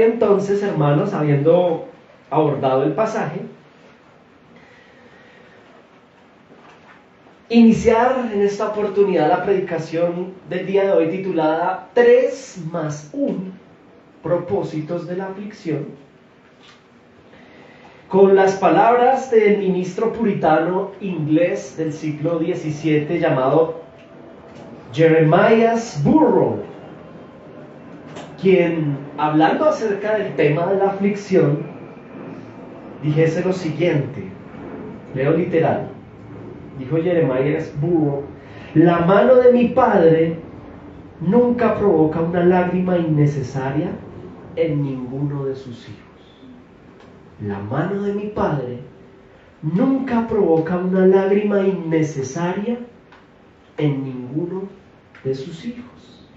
Entonces, hermanos, habiendo abordado el pasaje, iniciar en esta oportunidad la predicación del día de hoy titulada 3+1 propósitos de la aflicción, con las palabras del ministro puritano inglés del siglo XVII llamado Jeremiah Burroughs, quien, hablando acerca del tema de la aflicción, dijese lo siguiente, leo literal, dijo Jeremiah Burroughs: la mano de mi padre nunca provoca una lágrima innecesaria en ninguno de sus hijos. La mano de mi padre nunca provoca una lágrima innecesaria en ninguno de sus hijos.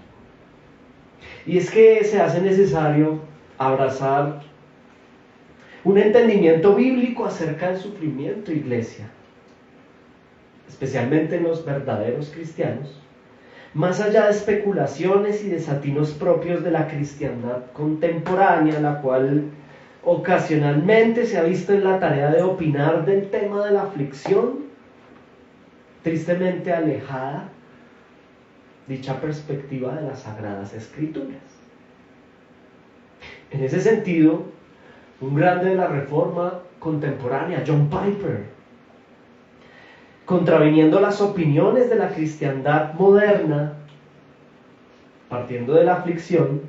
Y es que se hace necesario abrazar un entendimiento bíblico acerca del sufrimiento, iglesia, especialmente en los verdaderos cristianos, más allá de especulaciones y desatinos propios de la cristiandad contemporánea, la cual ocasionalmente se ha visto en la tarea de opinar del tema de la aflicción, tristemente alejada dicha perspectiva de las Sagradas Escrituras. En ese sentido, un grande de la Reforma contemporánea, John Piper, contraviniendo las opiniones de la cristiandad moderna, partiendo de la aflicción,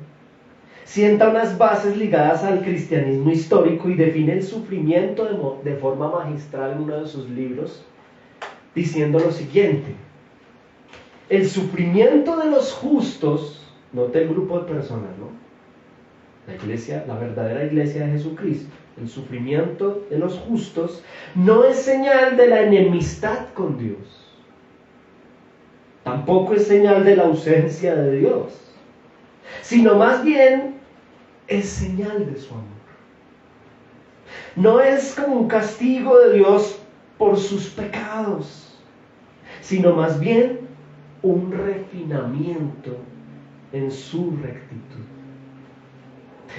sienta unas bases ligadas al cristianismo histórico y define el sufrimiento de forma magistral en uno de sus libros, diciendo lo siguiente: el sufrimiento de los justos, note el grupo de personas, ¿no? La iglesia, la verdadera iglesia de Jesucristo, el sufrimiento de los justos no es señal de la enemistad con Dios, tampoco es señal de la ausencia de Dios, sino más bien es señal de su amor. No es como un castigo de Dios por sus pecados, sino más bien un refinamiento en su rectitud.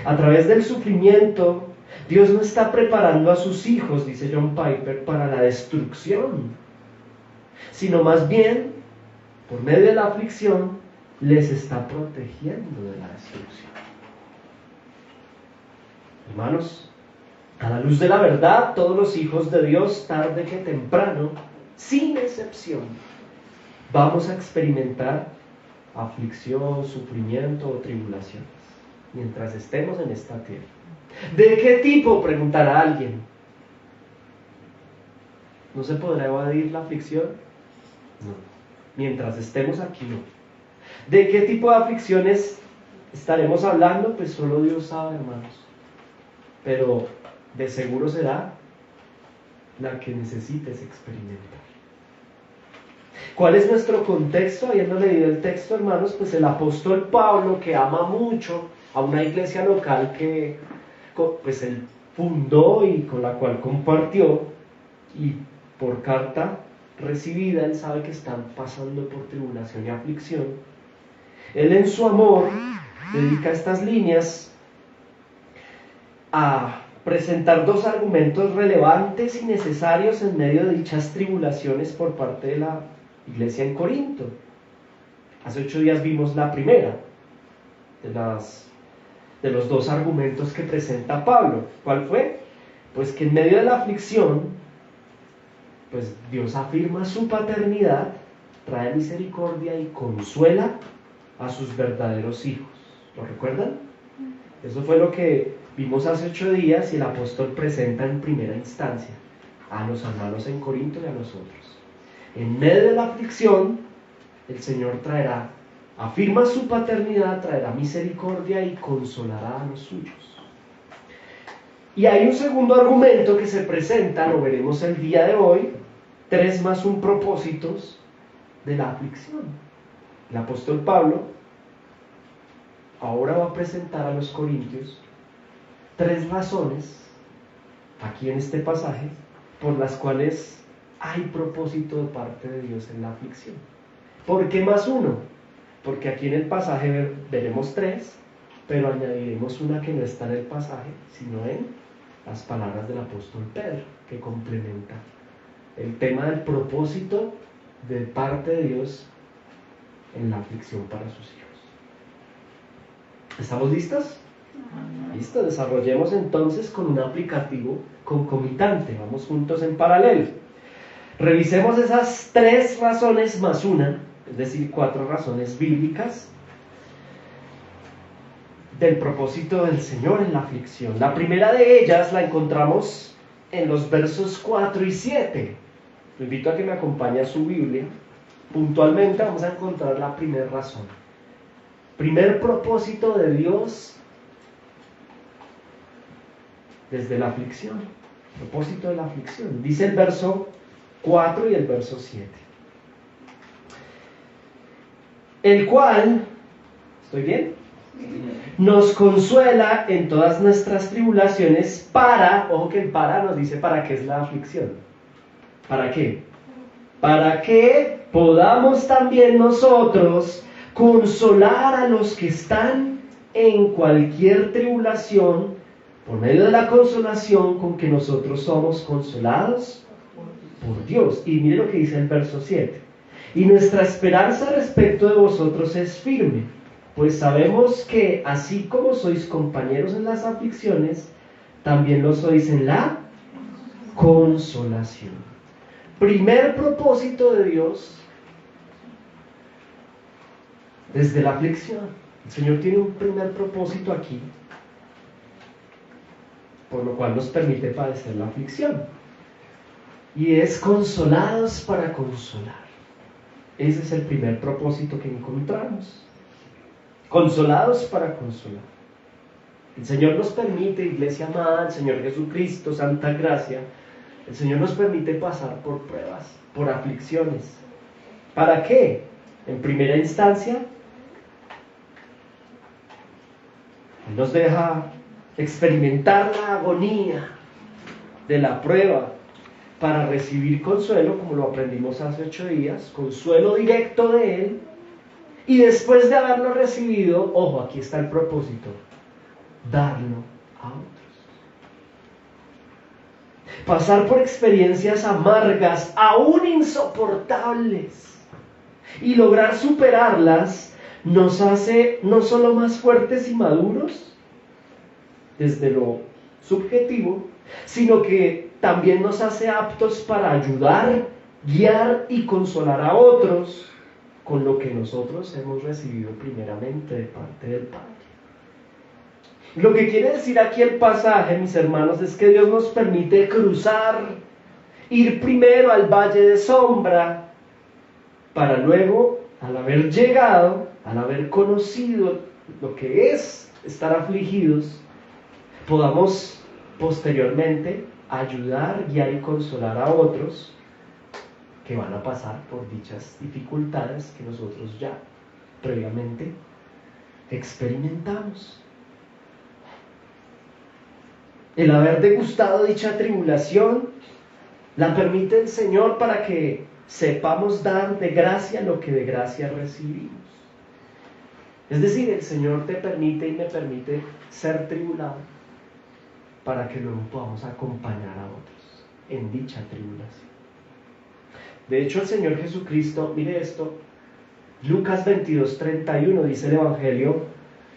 A través del sufrimiento, Dios no está preparando a sus hijos, dice John Piper, para la destrucción, sino más bien, por medio de la aflicción, les está protegiendo de la destrucción. Hermanos, a la luz de la verdad, todos los hijos de Dios, tarde que temprano, sin excepción, vamos a experimentar aflicción, sufrimiento o tribulaciones mientras estemos en esta tierra. ¿De qué tipo?, preguntará alguien. ¿No se podrá evadir la aflicción? No. Mientras estemos aquí, no. ¿De qué tipo de aflicciones estaremos hablando? Pues solo Dios sabe, hermanos. Pero de seguro será la que necesites experimentar. ¿Cuál es nuestro contexto? Habiendo leído el texto, hermanos, pues el apóstol Pablo, que ama mucho a una iglesia local que pues él fundó y con la cual compartió, y por carta recibida, él sabe que están pasando por tribulación y aflicción. Él en su amor dedica estas líneas a presentar dos argumentos relevantes y necesarios en medio de dichas tribulaciones por parte de la iglesia en Corinto. Hace 8 días vimos la primera de los dos argumentos que presenta Pablo. ¿Cuál fue? Pues que en medio de la aflicción, pues Dios afirma su paternidad, trae misericordia y consuela a sus verdaderos hijos. ¿Lo recuerdan? Eso fue lo que vimos hace 8 días y el apóstol presenta en primera instancia a los hermanos en Corinto y a nosotros. En medio de la aflicción, el Señor afirma su paternidad, traerá misericordia y consolará a los suyos. Y hay un segundo argumento que se presenta, lo veremos el día de hoy, 3+1 propósitos de la aflicción. El apóstol Pablo ahora va a presentar a los corintios 3 razones, aquí en este pasaje, por las cuales hay propósito de parte de Dios en la aflicción. ¿Por qué +1? Porque aquí en el pasaje veremos 3, pero añadiremos una que no está en el pasaje, sino en las palabras del apóstol Pedro, que complementa el tema del propósito de parte de Dios en la aflicción para sus hijos. ¿Estamos listos? Listo, desarrollemos entonces con un aplicativo concomitante. Vamos juntos en paralelo. Revisemos esas 3 razones más una, es decir, 4 razones bíblicas del propósito del Señor en la aflicción. La primera de ellas la encontramos en los versos 4 y 7. Lo invito a que me acompañe a su Biblia. Puntualmente vamos a encontrar la primera razón. Primer propósito de Dios desde la aflicción. Propósito de la aflicción. Dice el verso 4 y el verso 7. El cual, ¿estoy bien? Nos consuela en todas nuestras tribulaciones para, ojo que el para nos dice para qué es la aflicción. ¿Para qué? Para que podamos también nosotros consolar a los que están en cualquier tribulación por medio de la consolación con que nosotros somos consolados por Dios. Y mire lo que dice el verso 7. Y nuestra esperanza respecto de vosotros es firme, pues sabemos que así como sois compañeros en las aflicciones, también lo sois en la consolación. Primer propósito de Dios desde la aflicción. El Señor tiene un primer propósito aquí, por lo cual nos permite padecer la aflicción. Y es consolados para consolar. Ese es el primer propósito que encontramos. Consolados para consolar. El Señor nos permite, iglesia amada, el Señor Jesucristo, santa gracia, el Señor nos permite pasar por pruebas, por aflicciones. ¿Para qué? En primera instancia, Él nos deja experimentar la agonía de la prueba para recibir consuelo, como lo aprendimos hace 8 días, consuelo directo de Él. Y después de haberlo recibido, ojo, aquí está el propósito, darlo a otros. Pasar por experiencias amargas, aún insoportables, y lograr superarlas, nos hace no solo más fuertes y maduros, desde lo subjetivo, sino que también nos hace aptos para ayudar, guiar y consolar a otros con lo que nosotros hemos recibido primeramente de parte del Padre. Lo que quiere decir aquí el pasaje, mis hermanos, es que Dios nos permite cruzar, ir primero al valle de sombra, para luego, al haber llegado, al haber conocido lo que es estar afligidos, podamos posteriormente ayudar, guiar y consolar a otros que van a pasar por dichas dificultades que nosotros ya previamente experimentamos. El haber degustado dicha tribulación la permite el Señor para que sepamos dar de gracia lo que de gracia recibimos. Es decir, el Señor te permite y me permite ser tribulado para que luego podamos acompañar a otros en dicha tribulación. De hecho, el Señor Jesucristo, mire esto, Lucas 22:31 dice el Evangelio,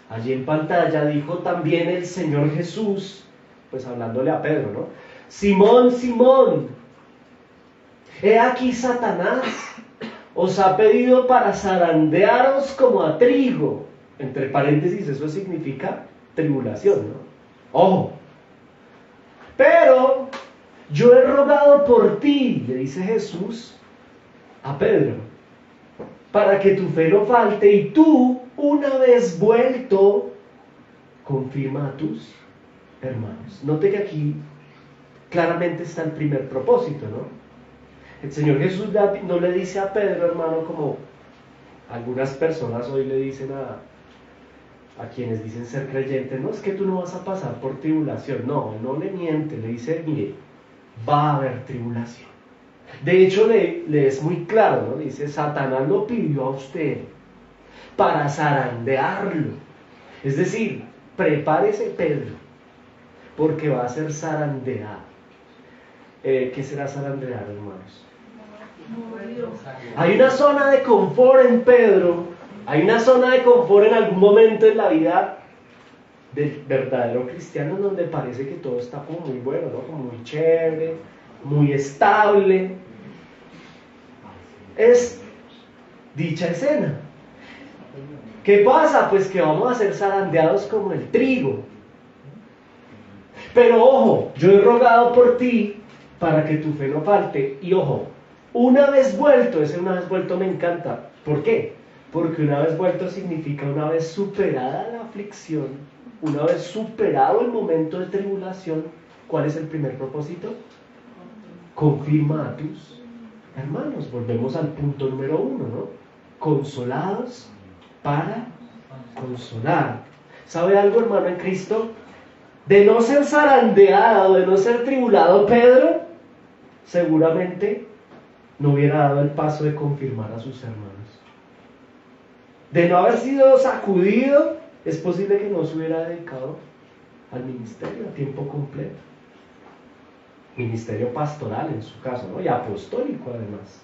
allí en pantalla, dijo también el Señor Jesús, pues hablándole a Pedro, ¿no? Simón, Simón, he aquí Satanás os ha pedido para zarandearos como a trigo. Entre paréntesis, eso significa tribulación, ¿no? Ojo. Pero yo he rogado por ti, le dice Jesús a Pedro, para que tu fe no falte y tú, una vez vuelto, confirma a tus hermanos. Note que aquí claramente está el primer propósito, ¿no? El Señor Jesús no le dice a Pedro, hermano, como algunas personas hoy le dicen a quienes dicen ser creyentes, no, es que tú no vas a pasar por tribulación. No, no le miente, le dice, mire, va a haber tribulación. De hecho, le es muy claro, ¿no? Dice, Satanás lo pidió a usted para zarandearlo. Es decir, prepárese Pedro, porque va a ser zarandeado. ¿Qué será zarandear, hermanos? Hay una zona de confort en Pedro, hay una zona de confort en algún momento en la vida del verdadero cristiano, en donde parece que todo está como muy bueno, ¿no? Como muy chévere, muy estable. Es dicha escena. ¿Qué pasa? Pues que vamos a ser zarandeados como el trigo. Pero ojo, yo he rogado por ti para que tu fe no falte. Y ojo, una vez vuelto, ese una vez vuelto me encanta. ¿Por qué? Porque una vez vuelto significa una vez superada la aflicción, una vez superado el momento de tribulación. ¿Cuál es el primer propósito? Confirma a tus hermanos. Volvemos al punto número 1, ¿no? Consolados para consolar. ¿Sabe algo, hermano en Cristo? De no ser zarandeado, de no ser tribulado Pedro, seguramente no hubiera dado el paso de confirmar a sus hermanos. De no haber sido sacudido, es posible que no se hubiera dedicado al ministerio a tiempo completo. Ministerio pastoral en su caso, ¿no? Y apostólico además.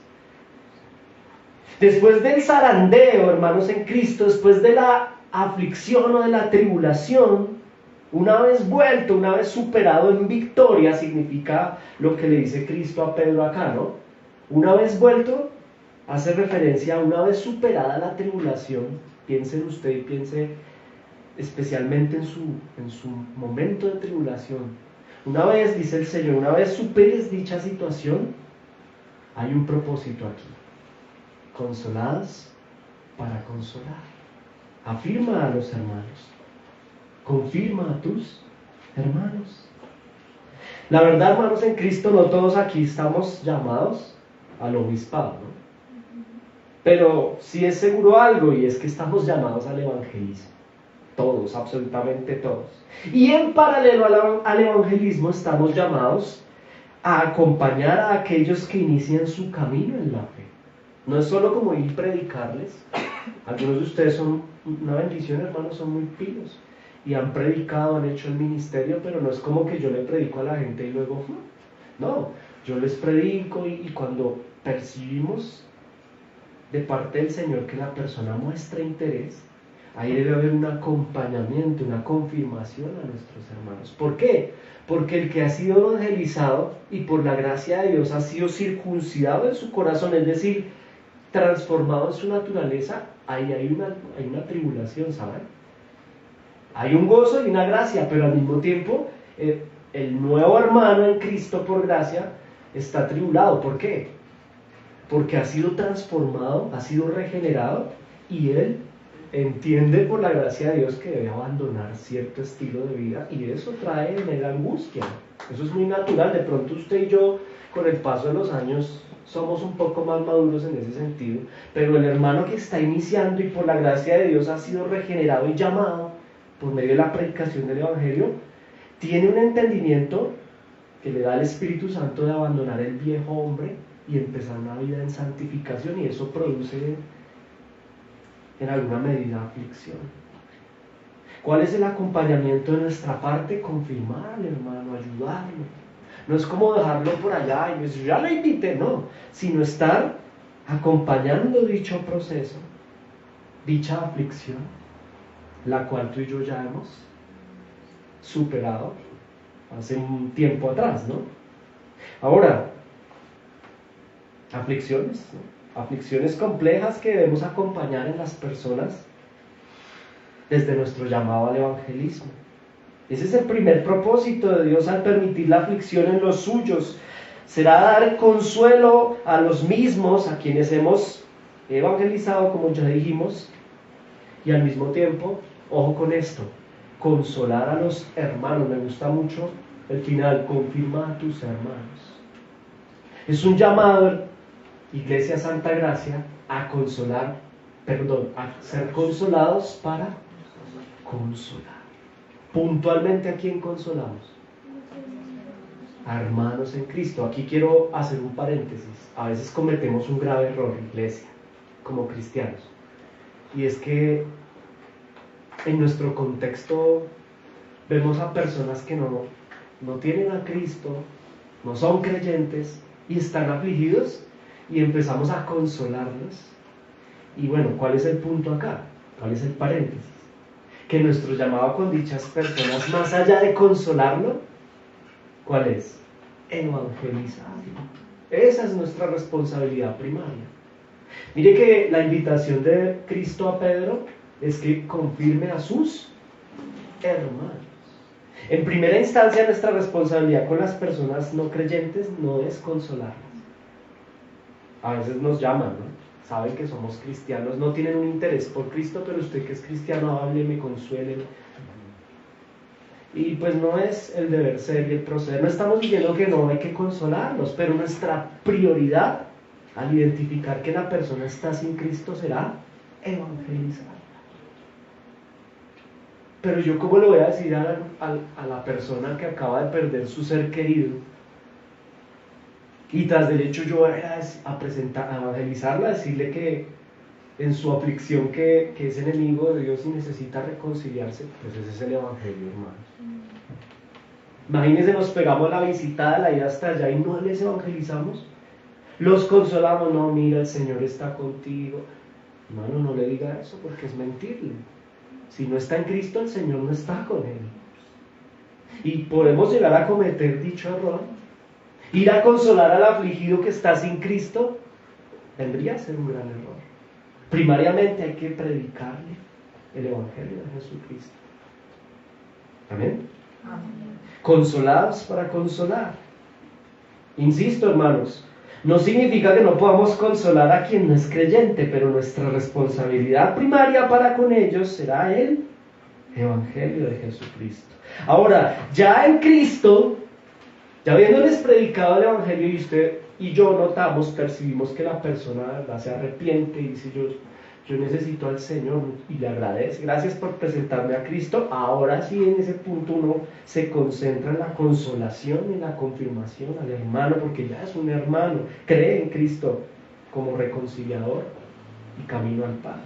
Después del zarandeo, hermanos en Cristo, después de la aflicción o de la tribulación, una vez vuelto, una vez superado en victoria, significa lo que le dice Cristo a Pedro acá, ¿no? Una vez vuelto, hace referencia a una vez superada la tribulación. Piense en usted y piense especialmente en su momento de tribulación. Una vez, dice el Señor, una vez superes dicha situación, hay un propósito aquí. Consolados para consolar. Afirma a los hermanos. Confirma a tus hermanos. La verdad, hermanos en Cristo, no todos aquí estamos llamados al obispado, ¿no? Pero sí es seguro algo, y es que estamos llamados al evangelismo. Todos, absolutamente todos. Y en paralelo al evangelismo estamos llamados a acompañar a aquellos que inician su camino en la fe. No es solo como ir y predicarles. Algunos de ustedes son una bendición, hermanos, son muy pilos y han predicado, han hecho el ministerio, pero no es como que yo le predico a la gente y luego, no, yo les predico y cuando percibimos de parte del Señor que la persona muestra interés, ahí debe haber un acompañamiento, una confirmación a nuestros hermanos. ¿Por qué? Porque el que ha sido evangelizado y por la gracia de Dios ha sido circuncidado en su corazón, es decir, transformado en su naturaleza, ahí hay una tribulación, ¿saben? Hay un gozo y una gracia, pero al mismo tiempo el nuevo hermano en Cristo por gracia está tribulado. ¿Por qué? Porque ha sido transformado, ha sido regenerado y él entiende por la gracia de Dios que debe abandonar cierto estilo de vida y eso trae en él angustia. Eso es muy natural. De pronto usted y yo con el paso de los años somos un poco más maduros en ese sentido, pero el hermano que está iniciando y por la gracia de Dios ha sido regenerado y llamado por medio de la predicación del Evangelio, tiene un entendimiento que le da el Espíritu Santo de abandonar el viejo hombre y empezar una vida en santificación, y eso produce en alguna medida aflicción. ¿Cuál es el acompañamiento de nuestra parte? Confirmar al hermano, ayudarlo. No es como dejarlo por allá y decir, ya lo invité, no, sino estar acompañando dicho proceso, dicha aflicción, la cual tú y yo ya hemos superado hace un tiempo atrás, ¿no? Ahora, aflicciones, ¿no? Aflicciones complejas que debemos acompañar en las personas desde nuestro llamado al evangelismo. Ese es el primer propósito de Dios al permitir la aflicción en los suyos. Será dar consuelo a los mismos a quienes hemos evangelizado, como ya dijimos, y al mismo tiempo, ojo con esto, consolar a los hermanos. Me gusta mucho el final, confirma a tus hermanos. Es un llamado, Iglesia Santa Gracia, a ser consolados para consolar. Puntualmente, ¿a quién consolamos? A hermanos en Cristo. Aquí quiero hacer un paréntesis. A veces cometemos un grave error, iglesia, como cristianos, y es que en nuestro contexto vemos a personas que no tienen a Cristo, no son creyentes y están afligidos y empezamos a consolarlos. Y bueno, ¿cuál es el punto acá? ¿Cuál es el paréntesis? Que nuestro llamado con dichas personas, más allá de consolarlo, ¿cuál es? Evangelizar. Esa es nuestra responsabilidad primaria. Mire que la invitación de Cristo a Pedro es que confirme a sus hermanos. En primera instancia, nuestra responsabilidad con las personas no creyentes no es consolarlas. A veces nos llaman, ¿no? Saben que somos cristianos, no tienen un interés por Cristo, pero usted que es cristiano, hábleme, consuéleme. Y pues no es el deber ser y el proceder. No estamos diciendo que no hay que consolarlos, pero nuestra prioridad al identificar que la persona está sin Cristo será evangelizar. Pero yo, ¿cómo le voy a decir a la persona que acaba de perder su ser querido? Y tras del hecho yo voy a evangelizarla, a decirle que en su aflicción que es enemigo de Dios y necesita reconciliarse. Pues ese es el evangelio, hermanos. Imagínense, nos pegamos la visitada, la ida hasta allá y no les evangelizamos. Los consolamos, no, mira, el Señor está contigo. Hermano, no le diga eso porque es mentirle. Si no está en Cristo, el Señor no está con él. Y podemos llegar a cometer dicho error. Ir a consolar al afligido que está sin Cristo vendría a ser un gran error. Primariamente hay que predicarle el Evangelio de Jesucristo. ¿Amén? Amén. Consolados para consolar. Insisto, hermanos, no significa que no podamos consolar a quien no es creyente, pero nuestra responsabilidad primaria para con ellos será el Evangelio de Jesucristo. Ahora, ya en Cristo, ya habiéndoles predicado el Evangelio y usted y yo notamos, percibimos que la persona, ¿verdad?, se arrepiente y dice yo necesito al Señor y le agradece, gracias por presentarme a Cristo. Ahora sí, en ese punto uno se concentra en la consolación y en la confirmación al hermano, porque ya es un hermano, cree en Cristo como reconciliador y camino al Padre.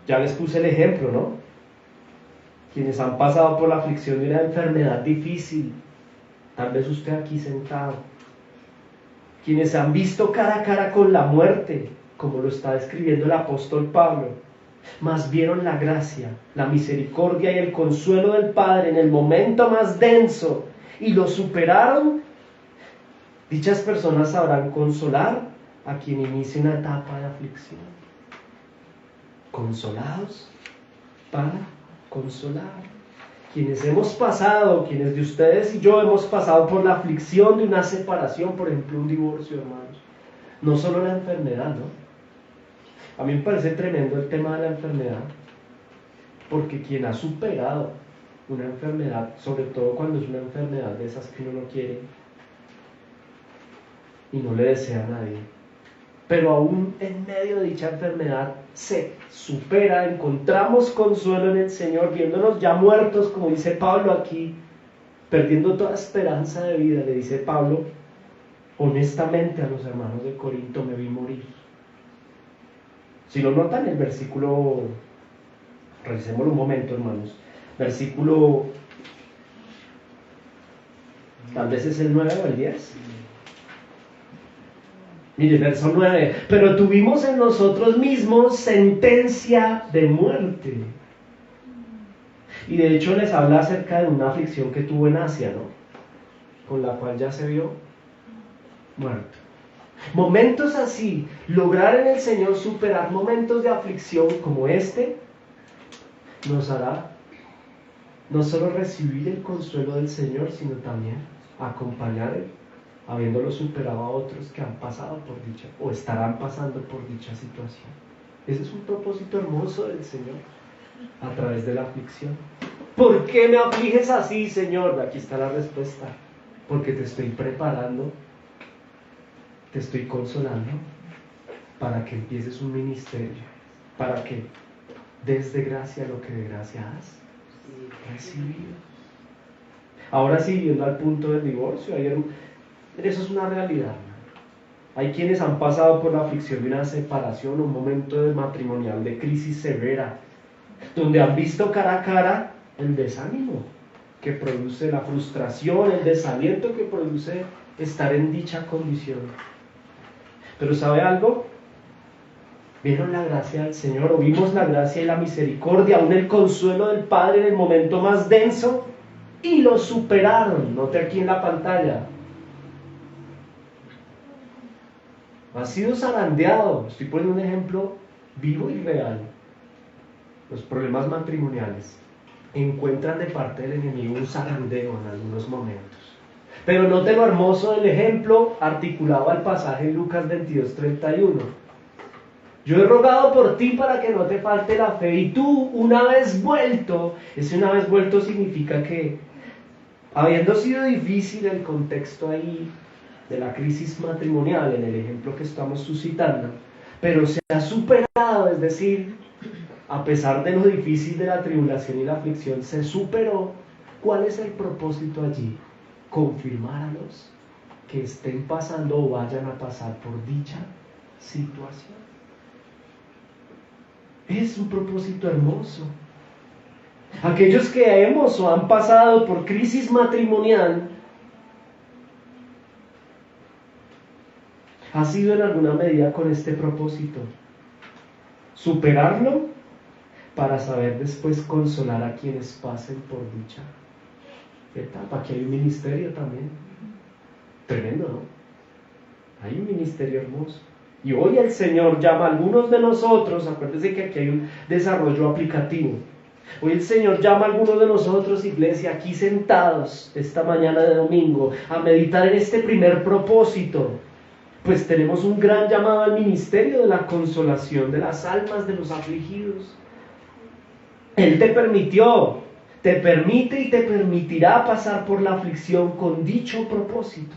Ya les puse el ejemplo, ¿no? Quienes han pasado por la aflicción de una enfermedad difícil, tal vez usted aquí sentado, quienes han visto cara a cara con la muerte, como lo está describiendo el apóstol Pablo, mas vieron la gracia, la misericordia y el consuelo del Padre en el momento más denso y lo superaron. Dichas personas sabrán consolar a quien inicie una etapa de aflicción. Consolados para consolar. Quienes hemos pasado, quienes de ustedes y yo hemos pasado por la aflicción de una separación, por ejemplo un divorcio, hermanos, no solo la enfermedad, ¿no? A mí me parece tremendo el tema de la enfermedad, porque quien ha superado una enfermedad, sobre todo cuando es una enfermedad de esas que uno no quiere y no le desea a nadie, pero aún en medio de dicha enfermedad se supera, encontramos consuelo en el Señor, viéndonos ya muertos, como dice Pablo aquí, perdiendo toda esperanza de vida. Le dice Pablo honestamente a los hermanos de Corinto, me vi morir. Si lo notan, el versículo, revisémoslo un momento, hermanos, versículo, tal vez es el 9 o el 10. Mire, verso 9, pero tuvimos en nosotros mismos sentencia de muerte. Y de hecho les habla acerca de una aflicción que tuvo en Asia, ¿no? Con la cual ya se vio muerto. Momentos así, lograr en el Señor superar momentos de aflicción como este, nos hará no solo recibir el consuelo del Señor, sino también acompañar, habiéndolo superado a otros que han pasado por dicha, o estarán pasando por dicha situación. Ese es un propósito hermoso del Señor, a través de la aflicción. ¿Por qué me afliges así, Señor? Aquí está la respuesta. Porque te estoy preparando, te estoy consolando, para que empieces un ministerio, para que des de gracia lo que de gracia has recibido. Ahora sí, yendo al punto del divorcio, eso es una realidad. Hay quienes han pasado por la aflicción de una separación, un momento de matrimonial de crisis severa, donde han visto cara a cara el desánimo que produce la frustración, el desaliento que produce estar en dicha condición. Pero ¿sabe algo? Vieron la gracia del Señor, o vimos la gracia y la misericordia, aún el consuelo del Padre en el momento más denso, y lo superaron. Note aquí en la pantalla. Ha sido zarandeado. Estoy poniendo un ejemplo vivo y real. Los problemas matrimoniales encuentran de parte del enemigo un zarandeo en algunos momentos. Pero note lo hermoso del ejemplo articulado al pasaje en Lucas 22:31. Yo he rogado por ti para que no te falte la fe, y tú, una vez vuelto, ese una vez vuelto significa que, habiendo sido difícil el contexto ahí de la crisis matrimonial, en el ejemplo que estamos suscitando, pero se ha superado, es decir, a pesar de lo difícil de la tribulación y la aflicción, se superó. ¿Cuál es el propósito allí? Confirmar a los que estén pasando o vayan a pasar por dicha situación. Es un propósito hermoso. Aquellos que hemos o han pasado por crisis matrimonial, ha sido en alguna medida con este propósito: superarlo para saber después consolar a quienes pasen por dicha etapa. Aquí hay un ministerio también tremendo, ¿no? Hay un ministerio hermoso. Y hoy el Señor llama a algunos de nosotros, acuérdense que aquí hay un desarrollo aplicativo. Hoy el Señor llama a algunos de nosotros, iglesia, aquí sentados esta mañana de domingo, a meditar en este primer propósito. Pues tenemos un gran llamado al ministerio de la consolación de las almas de los afligidos. Él te permitió, te permite y te permitirá pasar por la aflicción con dicho propósito: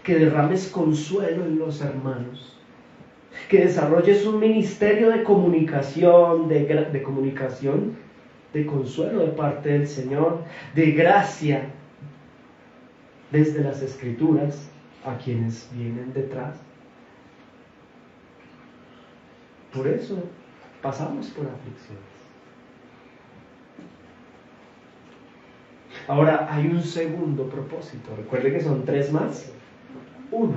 que derrames consuelo en los hermanos, que desarrolles un ministerio de comunicación, de consuelo de parte del Señor, de gracia desde las Escrituras a quienes vienen detrás. Por eso pasamos por aflicciones. Ahora hay un segundo propósito. Recuerde que son 3 más 1.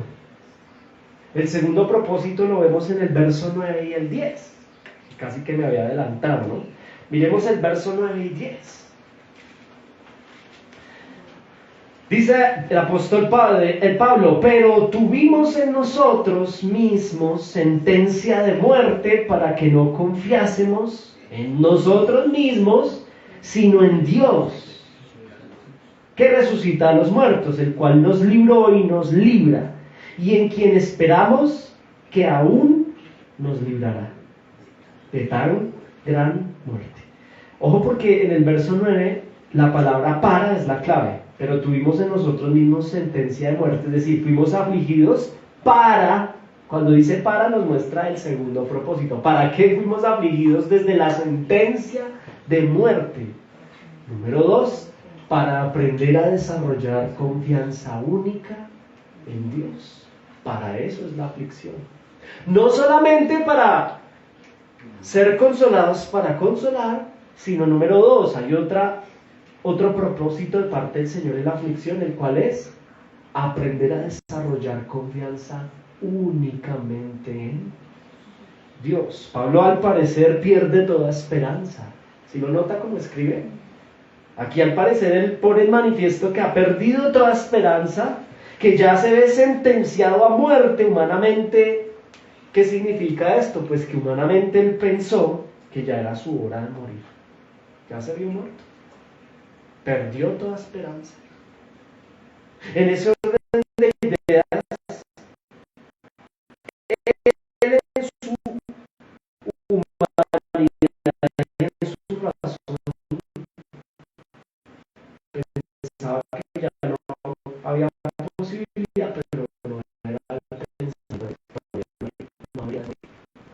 El segundo propósito lo vemos en el verso 9 y el 10. Casi que me había adelantado, ¿no? Miremos el verso 9 y 10. Dice el apóstol Pablo: pero tuvimos en nosotros mismos sentencia de muerte, para que no confiásemos en nosotros mismos, sino en Dios, que resucita a los muertos, el cual nos libró y nos libra, y en quien esperamos que aún nos librará de tan gran muerte. Ojo, porque en el verso 9 la palabra para es la clave. Pero tuvimos en nosotros mismos sentencia de muerte, es decir, fuimos afligidos para. Cuando dice para, nos muestra el segundo propósito. ¿Para qué fuimos afligidos desde la sentencia de muerte? Número 2, para aprender a desarrollar confianza única en Dios. Para eso es la aflicción. No solamente para ser consolados para consolar, sino número 2, hay otro propósito de parte del Señor en la aflicción, el cual es aprender a desarrollar confianza únicamente en Dios. Pablo, al parecer, pierde toda esperanza. ¿Si lo nota como escribe? Aquí al parecer él pone en manifiesto que ha perdido toda esperanza, que ya se ve sentenciado a muerte humanamente. ¿Qué significa esto? Pues que humanamente él pensó que ya era su hora de morir. Ya se vio muerto. Perdió toda esperanza. En ese orden de ideas, él en su humanidad, en su razón, pensaba que ya no había posibilidad, pero no era pensando, no había.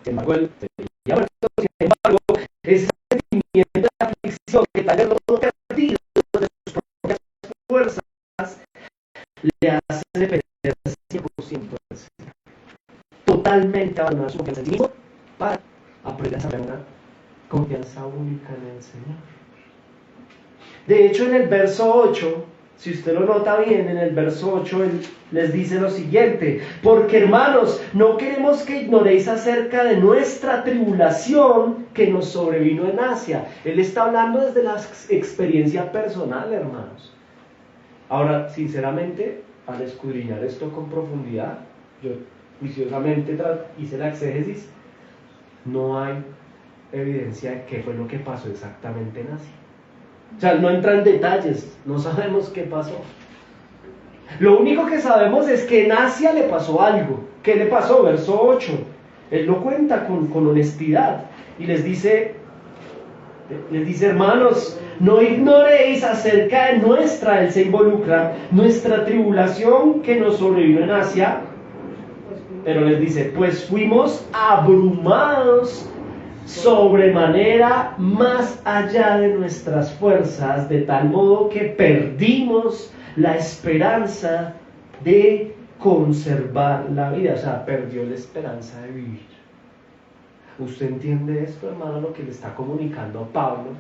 Sin embargo, él tenía muerto. Sin embargo, ese sentimiento de aflicción que tal vez no perdido de sus propias fuerzas le hace depender 100% del Señor. totalmente abandonar su confianza en sí mismo para aprender a desarrollar una confianza única en el Señor. De hecho, en el verso 8, si usted lo nota bien, en el verso 8 él les dice lo siguiente: porque hermanos, no queremos que ignoréis acerca de nuestra tribulación que nos sobrevino en Asia. Él está hablando desde la experiencia personal, hermanos. Ahora, sinceramente, al escudriñar esto con profundidad, yo juiciosamente hice la exégesis, no hay evidencia de qué fue lo que pasó exactamente en Asia. O sea, no entra en detalles, no sabemos qué pasó. Lo único que sabemos es que en Asia le pasó algo. ¿Qué le pasó? Verso 8. Él lo cuenta con honestidad y les dice, hermanos, no ignoréis acerca de nuestra, él se involucra, nuestra tribulación que nos sobrevino en Asia. Pero les dice, pues fuimos abrumados sobremanera más allá de nuestras fuerzas, de tal modo que perdimos la esperanza de conservar la vida. O sea, perdió la esperanza de vivir. ¿Usted entiende esto, hermano, lo que le está comunicando a Pablo?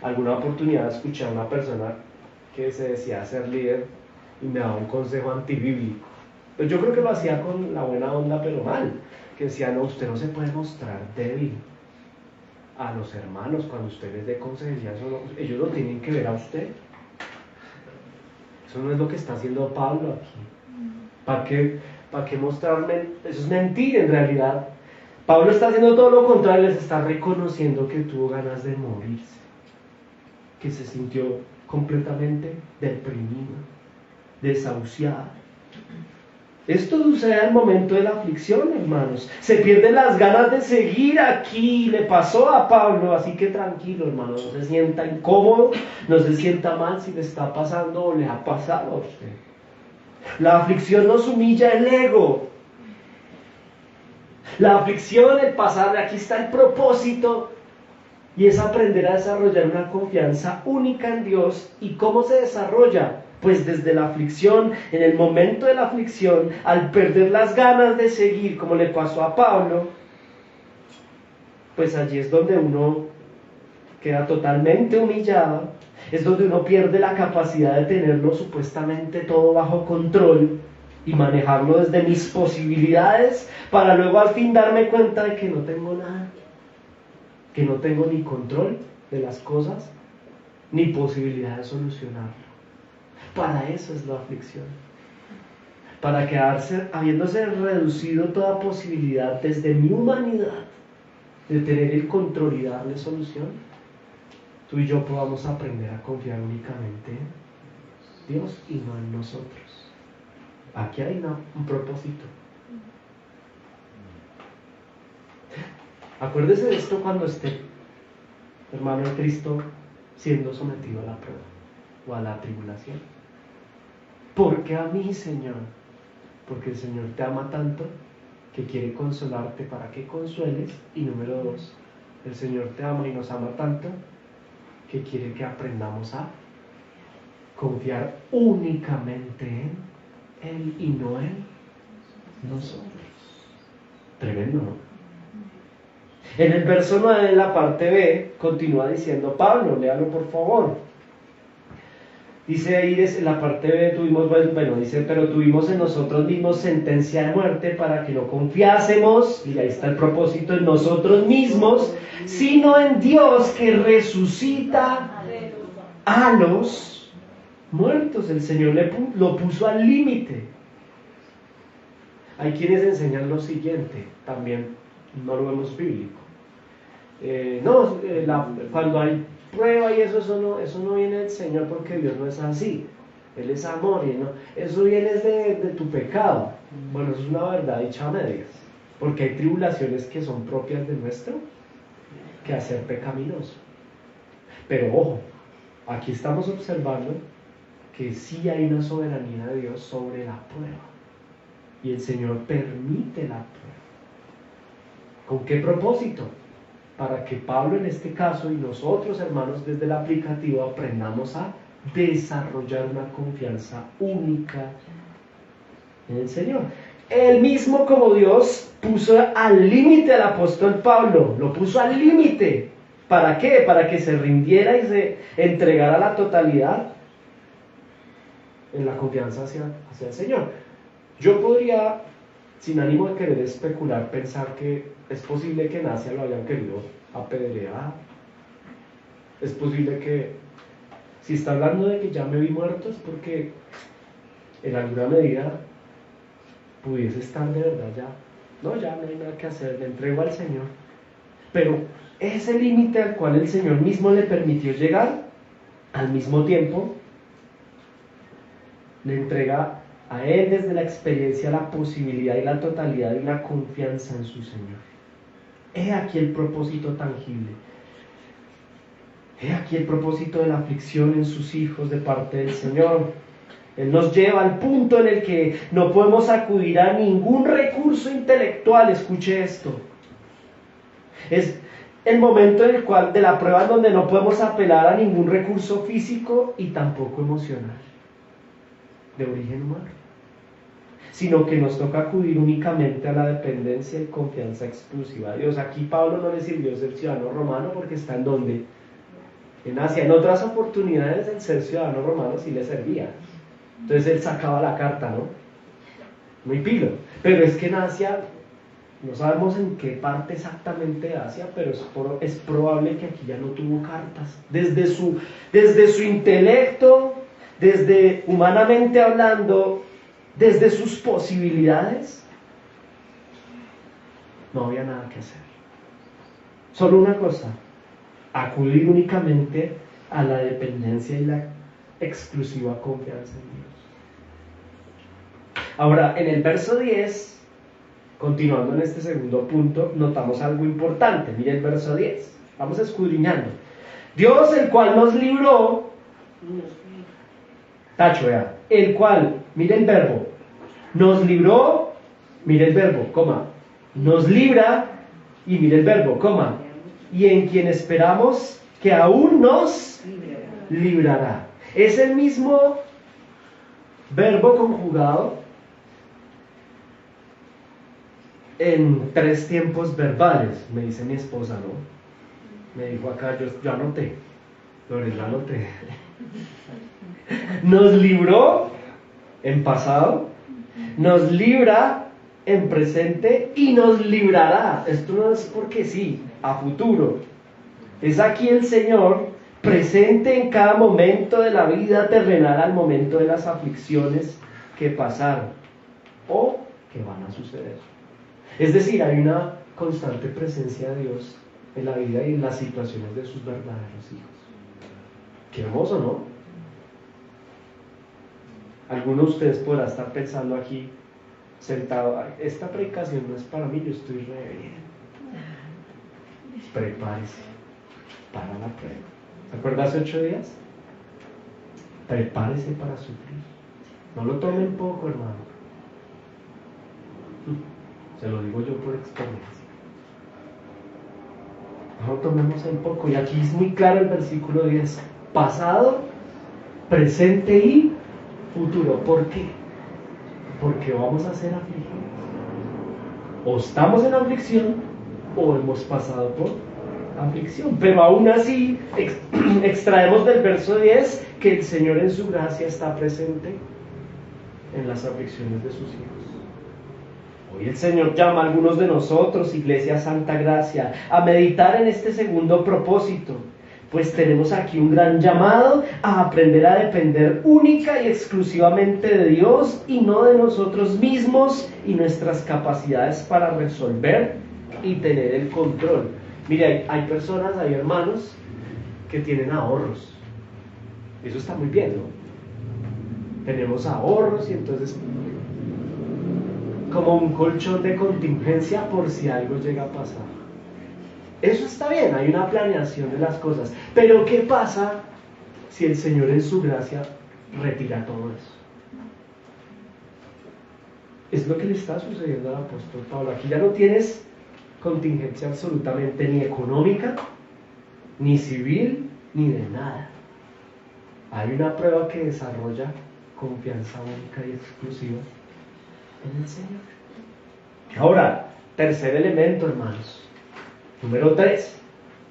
Alguna oportunidad escuché a una persona que se decía ser líder y me daba un consejo antibíblico. Pues yo creo que lo hacía con la buena onda, pero mal. Que decía, no, usted no se puede mostrar débil a los hermanos cuando usted les dé consejería. Ellos lo tienen que ver a usted. Eso no es lo que está haciendo Pablo aquí. ¿Para qué mostrarme? Eso es mentir en realidad. Pablo está haciendo todo lo contrario, les está reconociendo que tuvo ganas de morirse, que se sintió completamente deprimido, desahuciado. Esto sucede al momento de la aflicción, hermanos. Se pierden las ganas de seguir aquí. Le pasó a Pablo, así que tranquilo, hermano. No se sienta incómodo, no se sienta mal si le está pasando o le ha pasado a usted. La aflicción nos humilla el ego. La aflicción, el pasar, aquí está el propósito, y es aprender a desarrollar una confianza única en Dios. ¿Y cómo se desarrolla? Pues desde la aflicción, en el momento de la aflicción, al perder las ganas de seguir, como le pasó a Pablo, pues allí es donde uno queda totalmente humillado, es donde uno pierde la capacidad de tenerlo supuestamente todo bajo control y manejarlo desde mis posibilidades, para luego al fin darme cuenta de que no tengo nada, que no tengo ni control de las cosas, ni posibilidad de solucionarlo. Para eso es la aflicción. Para quedarse, habiéndose reducido toda posibilidad desde mi humanidad de tener el control y darle solución, tú y yo podamos aprender a confiar únicamente en Dios y no en nosotros. Aquí hay un propósito. Acuérdese de esto cuando esté, hermano en Cristo, siendo sometido a la prueba o a la tribulación. ¿Por qué a mí, Señor? Porque el Señor te ama tanto que quiere consolarte para que consueles. Y número 2, el Señor te ama y nos ama tanto que quiere que aprendamos a confiar únicamente en Él y no en nosotros. Tremendo, ¿no? En el verso 9, en la parte B, continúa diciendo Pablo, léalo por favor. Dice ahí en la parte B, dice, pero tuvimos en nosotros mismos sentencia de muerte para que no confiásemos, y ahí está el propósito, en nosotros mismos, sino en Dios que resucita a los muertos. El Señor lo puso al límite. Hay quienes enseñan lo siguiente, también no lo vemos bíblico. Cuando hay prueba y eso no viene del Señor, porque Dios no es así. Él es amor y eso viene de tu pecado. Bueno, eso es una verdad dicha a medias, porque hay tribulaciones que son propias de nuestro quehacer pecaminoso. Pero ojo, aquí estamos observando que sí hay una soberanía de Dios sobre la prueba, y el Señor permite la prueba. ¿Con qué propósito? Para que Pablo en este caso y nosotros, hermanos, desde el aplicativo aprendamos a desarrollar una confianza única en el Señor. el mismo como Dios puso al límite al apóstol Pablo, lo puso al límite. ¿Para qué? Para que se rindiera y se entregara la totalidad en la confianza hacia el Señor. Yo podría, sin ánimo de querer especular, pensar que es posible que en Asia lo hayan querido apedrear. Es posible que, si está hablando de que ya me vi muerto, es porque en alguna medida pudiese estar de verdad ya. No, ya no hay nada que hacer, le entrego al Señor. Pero ese límite al cual el Señor mismo le permitió llegar, al mismo tiempo, le entrega a Él desde la experiencia la posibilidad y la totalidad de una confianza en su Señor. He aquí el propósito tangible. He aquí el propósito de la aflicción en sus hijos de parte del Señor. Él nos lleva al punto en el que no podemos acudir a ningún recurso intelectual. Escuche esto. Es el momento en el cual, de la prueba, donde no podemos apelar a ningún recurso físico y tampoco emocional, de origen humano, sino que nos toca acudir únicamente a la dependencia y confianza exclusiva a Dios. Aquí Pablo no le sirvió ser ciudadano romano porque está en donde, en Asia. En otras oportunidades el ser ciudadano romano sí le servía. Entonces él sacaba la carta, ¿no? Muy pilo. Pero es que en Asia, no sabemos en qué parte exactamente de Asia, pero es probable que aquí ya no tuvo cartas. Desde su intelecto, desde humanamente hablando, desde sus posibilidades, no había nada que hacer. Solo una cosa: acudir únicamente a la dependencia y la exclusiva confianza en Dios. Ahora, en el verso 10, continuando en este segundo punto, notamos algo importante. Mire el verso 10. Vamos escudriñando. Dios, el cual nos libró, tacho, vea, el cual, mire el verbo, nos libró, mire el verbo, coma, nos libra, y mire el verbo, coma, y en quien esperamos que aún nos librará. Es el mismo verbo conjugado en 3 tiempos verbales, me dice mi esposa, ¿no? Me dijo acá, yo anoté, Lorena, anoté. Nos libró en pasado, nos libra en presente y nos librará. Esto no es porque sí, a futuro. Es aquí el Señor presente en cada momento de la vida terrenal, al momento de las aflicciones que pasaron o que van a suceder. Es decir, hay una constante presencia de Dios en la vida y en las situaciones de sus verdaderos hijos. Qué hermoso, ¿no? Alguno de ustedes podrá estar pensando aquí, sentado: esta predicación no es para mí, yo estoy re bien. Prepárese para la prueba. ¿Se acuerda hace 8 días? Prepárese para sufrir. No lo tomen poco, hermano. Se lo digo yo por experiencia. No lo tomemos en poco. Y aquí es muy claro el versículo 10. Pasado, presente y futuro. ¿Por qué? Porque vamos a ser afligidos. O estamos en aflicción o hemos pasado por aflicción. Pero aún así extraemos del verso 10 que el Señor en su gracia está presente en las aflicciones de sus hijos. Hoy el Señor llama a algunos de nosotros, Iglesia Santa Gracia, a meditar en este segundo propósito, pues tenemos aquí un gran llamado a aprender a depender única y exclusivamente de Dios y no de nosotros mismos y nuestras capacidades para resolver y tener el control. Mire, hay personas, hay hermanos que tienen ahorros. Eso está muy bien, ¿no? Tenemos ahorros y entonces como un colchón de contingencia por si algo llega a pasar. Eso está bien, hay una planeación de las cosas. Pero ¿qué pasa si el Señor en su gracia retira todo eso? Es lo que le está sucediendo al apóstol Pablo. Aquí ya no tienes contingencia absolutamente ni económica, ni civil, ni de nada. Hay una prueba que desarrolla confianza única y exclusiva en el Señor. Ahora, tercer elemento, hermanos. Número 3.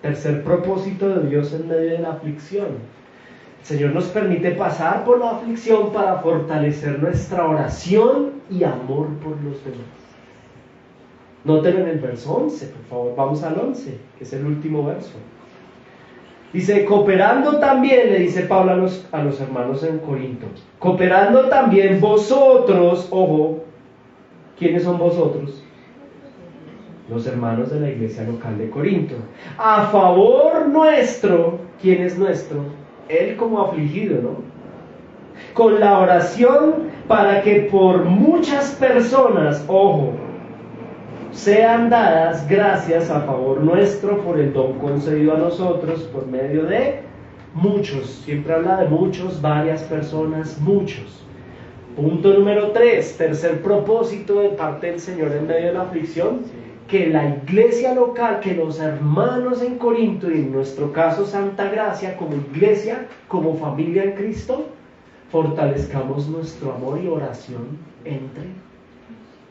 Tercer propósito de Dios en medio de la aflicción. El Señor nos permite pasar por la aflicción para fortalecer nuestra oración y amor por los demás. Nótelo en el verso 11, por favor, vamos al 11, que es el último verso. Dice, cooperando también, le dice Pablo a los hermanos en Corinto, cooperando también vosotros, ojo, ¿quiénes son vosotros? Los hermanos de la iglesia local de Corinto. A favor nuestro, ¿quién es nuestro? Él como afligido, ¿no? Con la oración para que por muchas personas, ojo, sean dadas gracias a favor nuestro por el don concedido a nosotros por medio de muchos. Siempre habla de muchos, varias personas, muchos. Punto número 3, tercer propósito de parte del Señor en medio de la aflicción, que la iglesia local, que los hermanos en Corinto y en nuestro caso Santa Gracia como iglesia, como familia en Cristo, fortalezcamos nuestro amor y oración entre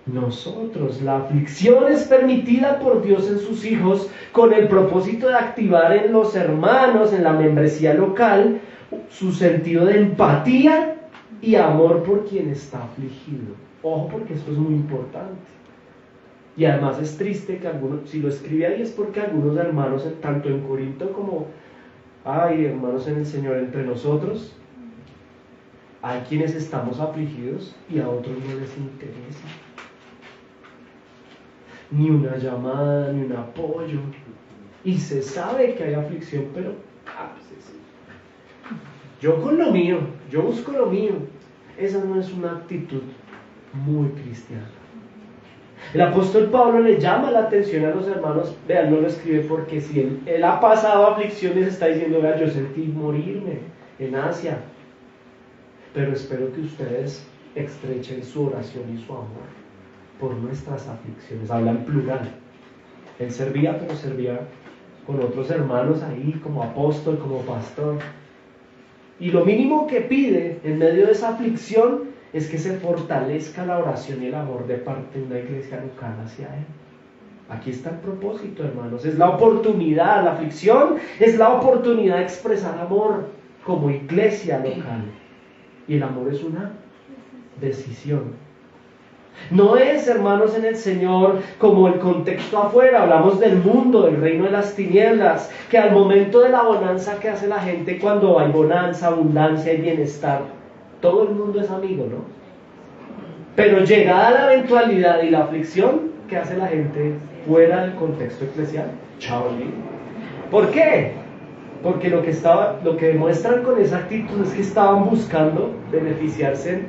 nosotros. La aflicción es permitida por Dios en sus hijos con el propósito de activar en los hermanos, en la membresía local, su sentido de empatía y amor por quien está afligido. Ojo, porque esto es muy importante. Y además es triste que algunos, si lo escribe ahí es porque algunos hermanos, tanto en Corinto como hermanos en el Señor entre nosotros, hay quienes estamos afligidos y a otros no les interesa. Ni una llamada, ni un apoyo. Y se sabe que hay aflicción, pero yo con lo mío, yo busco lo mío. Esa no es una actitud muy cristiana. El apóstol Pablo le llama la atención a los hermanos. Vean, no lo escribe porque si él ha pasado aflicciones, está diciendo, vean, yo sentí morirme en Asia, pero espero que ustedes estrechen su oración y su amor por nuestras aflicciones. Habla en plural. Él servía, pero servía con otros hermanos ahí, como apóstol, como pastor. Y lo mínimo que pide en medio de esa aflicción es que se fortalezca la oración y el amor de parte de una iglesia local hacia Él. Aquí está el propósito, hermanos. Es la oportunidad, la aflicción es la oportunidad de expresar amor como iglesia local. Y el amor es una decisión. No es, hermanos en el Señor, como el contexto afuera. Hablamos del mundo, del reino de las tinieblas, que al momento de la bonanza, ¿qué hace la gente cuando hay bonanza, abundancia y bienestar? Todo el mundo es amigo, ¿no? Pero llegada la eventualidad y la aflicción, ¿qué hace la gente fuera del contexto eclesial? Chao, amigo. ¿Por qué? Porque lo que demuestran con esa actitud es que estaban buscando beneficiarse.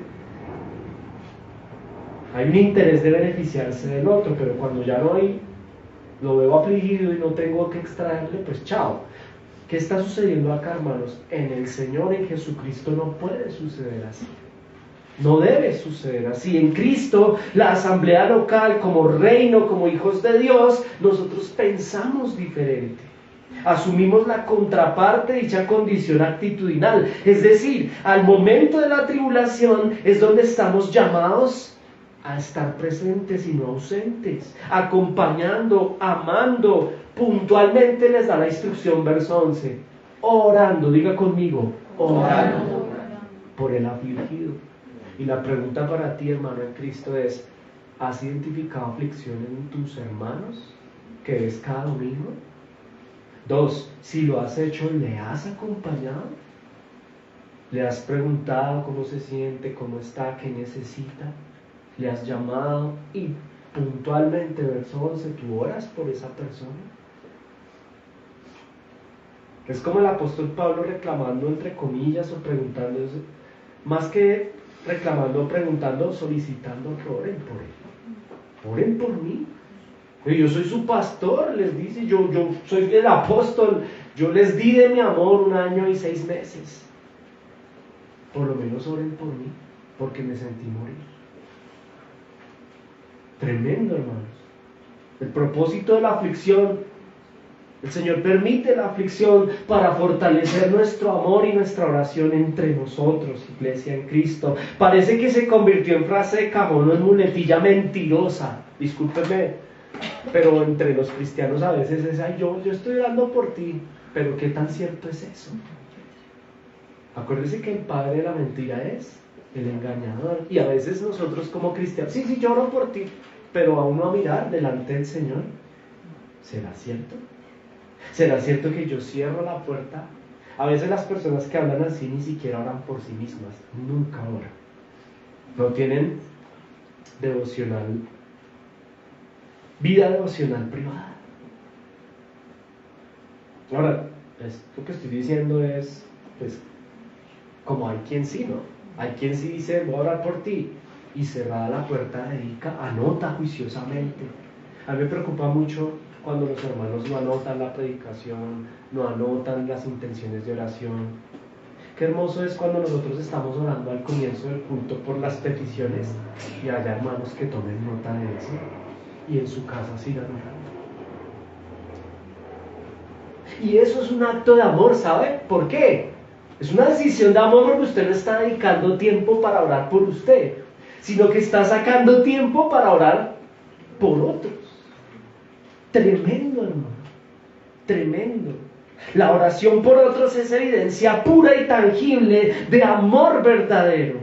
Hay un interés de beneficiarse del otro, pero cuando ya no hay, lo veo afligido y no tengo que extraerle, pues chao. ¿Qué está sucediendo acá, hermanos? En el Señor, en Jesucristo, no puede suceder así. No debe suceder así. En Cristo, la asamblea local, como reino, como hijos de Dios, nosotros pensamos diferente. Asumimos la contraparte de dicha condición actitudinal. Es decir, al momento de la tribulación es donde estamos llamados a estar presentes y no ausentes, acompañando, amando. Puntualmente les da la instrucción, verso 11, orando, diga conmigo, orando por el afligido. Y la pregunta para ti, hermano en Cristo, es: ¿has identificado aflicción en tus hermanos que ves cada domingo? 2, si lo has hecho, ¿le has acompañado? ¿Le has preguntado cómo se siente, cómo está, qué necesita? ¿Le has llamado? Y puntualmente, verso 11, ¿tú oras por esa persona? Es como el apóstol Pablo reclamando, entre comillas, o preguntando, más que reclamando o preguntando, solicitando que oren por él. Oren por mí. Yo soy su pastor, les dice, yo soy el apóstol, yo les di de mi amor 1 año y 6 meses. Por lo menos oren por mí, porque me sentí morir. Tremendo, hermanos. El propósito de la aflicción El Señor permite la aflicción para fortalecer nuestro amor y nuestra oración entre nosotros, iglesia en Cristo. Parece que se convirtió en frase de cajón o en muletilla mentirosa. Discúlpeme, pero entre los cristianos a veces es, ay, yo estoy orando por ti, pero ¿qué tan cierto es eso? Acuérdese que el padre de la mentira es el engañador. Y a veces nosotros como cristianos, sí, yo oro por ti, pero a uno a mirar delante del Señor, ¿será cierto? ¿Será cierto que yo cierro la puerta? A veces las personas que hablan así ni siquiera oran por sí mismas, nunca oran. No tienen vida devocional privada. Ahora, lo que estoy diciendo es, pues, como hay quien sí, ¿no? Hay quien sí dice, voy a orar por ti, y cerrada la puerta dedica, anota juiciosamente. A mí me preocupa mucho cuando los hermanos no anotan la predicación, no anotan las intenciones de oración. Qué hermoso es cuando nosotros estamos orando al comienzo del culto por las peticiones y haya hermanos que tomen nota de eso y en su casa sigan orando. Y eso es un acto de amor, ¿sabe? ¿Por qué? Es una decisión de amor porque usted no está dedicando tiempo para orar por usted, sino que está sacando tiempo para orar por otros. Tremendo, hermano, tremendo. La oración por otros es evidencia pura y tangible de amor verdadero,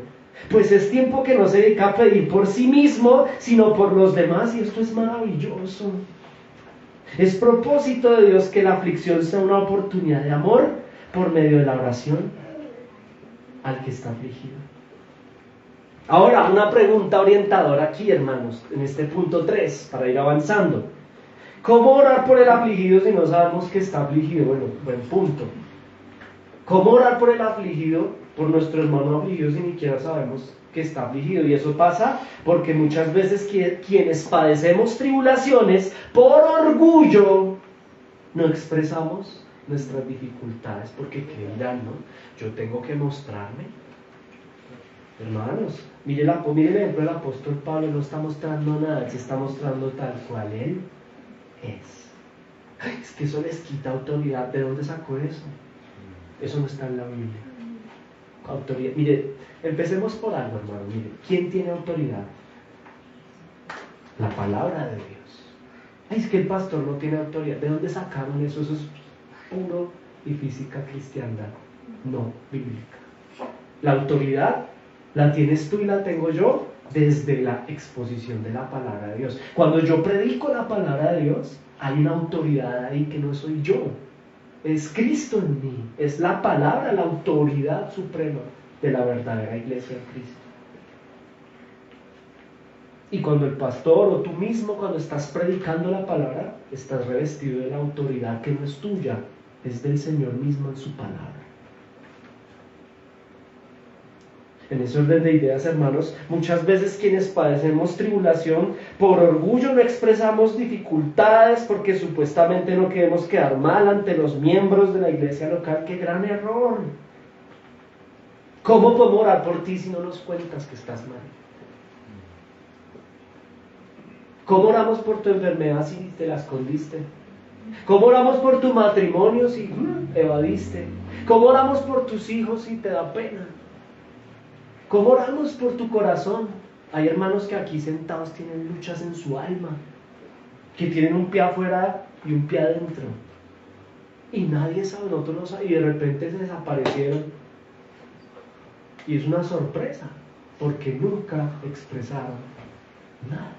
pues es tiempo que no se dedica a pedir por sí mismo, sino por los demás, y esto es maravilloso. Es propósito de Dios que la aflicción sea una oportunidad de amor por medio de la oración al que está afligido. Ahora, una pregunta orientadora aquí, hermanos, en este punto 3, para ir avanzando. ¿Cómo orar por el afligido si no sabemos que está afligido? Bueno, buen punto. ¿Cómo orar por el afligido, por nuestro hermano afligido, si ni siquiera sabemos que está afligido? Y eso pasa porque muchas veces quienes padecemos tribulaciones, por orgullo, no expresamos nuestras dificultades, porque ¿qué dirán, no? Yo tengo que mostrarme. Hermanos, mire el ejemplo del apóstol Pablo, no está mostrando nada, se está mostrando tal cual él es. Es que eso les quita autoridad. ¿De dónde sacó eso? Eso no está en la Biblia. Autoridad. Mire, empecemos por algo, hermano. Mire, ¿quién tiene autoridad? La palabra de Dios. Ay, es que el pastor no tiene autoridad. ¿De dónde sacaron eso? Eso es puro y física cristiandad, no bíblica. La autoridad la tienes tú y la tengo yo desde la exposición de la palabra de Dios. Cuando yo predico la palabra de Dios, hay una autoridad ahí que no soy yo, es Cristo en mí, es la palabra, la autoridad suprema de la verdadera iglesia en Cristo. Y cuando el pastor o tú mismo, cuando estás predicando la palabra, estás revestido de la autoridad que no es tuya, es del Señor mismo en su palabra. En ese orden de ideas, hermanos, muchas veces quienes padecemos tribulación, por orgullo no expresamos dificultades porque supuestamente no queremos quedar mal ante los miembros de la iglesia local. ¡Qué gran error! ¿Cómo podemos orar por ti si no nos cuentas que estás mal? ¿Cómo oramos por tu enfermedad si te la escondiste? ¿Cómo oramos por tu matrimonio si evadiste? ¿Cómo oramos por tus hijos si te da pena? ¿Cómo oramos por tu corazón? Hay hermanos que aquí sentados tienen luchas en su alma, que tienen un pie afuera y un pie adentro, y nadie sabe, nosotros no sabemos, y de repente se desaparecieron, y es una sorpresa, porque nunca expresaron nada.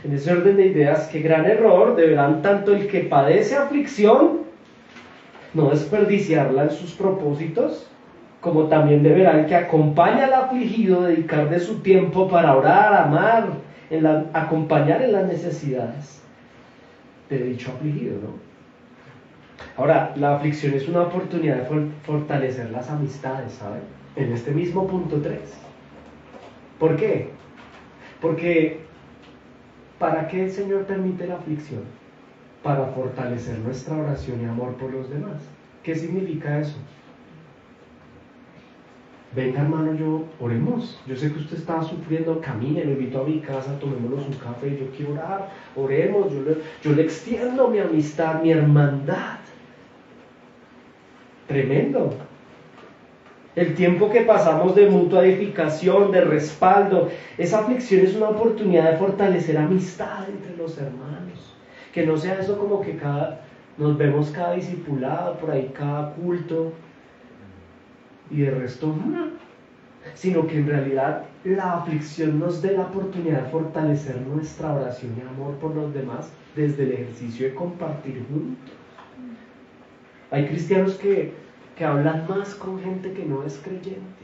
En ese orden de ideas, qué gran error, deberán tanto el que padece aflicción no desperdiciarla en sus propósitos, como también deberá el que acompaña al afligido dedicar de su tiempo para orar, amar, acompañar en las necesidades de dicho afligido, ¿no? Ahora, la aflicción es una oportunidad de fortalecer las amistades, ¿saben? En este mismo punto 3. ¿Por qué? Porque, ¿para qué el Señor permite la aflicción? Para fortalecer nuestra oración y amor por los demás. ¿Qué significa eso? venga hermano, oremos. Yo sé que usted está sufriendo, camine, lo invito a mi casa, tomémonos un café, yo quiero orar, oremos, yo le extiendo mi amistad, mi hermandad. Tremendo. El tiempo que pasamos de mutua edificación, de respaldo, esa aflicción es una oportunidad de fortalecer amistad entre los hermanos. Que no sea eso como que nos vemos cada discipulado, por ahí cada culto, y de resto, sino que en realidad la aflicción nos dé la oportunidad de fortalecer nuestra oración y amor por los demás desde el ejercicio de compartir juntos. Hay cristianos que hablan más con gente que no es creyente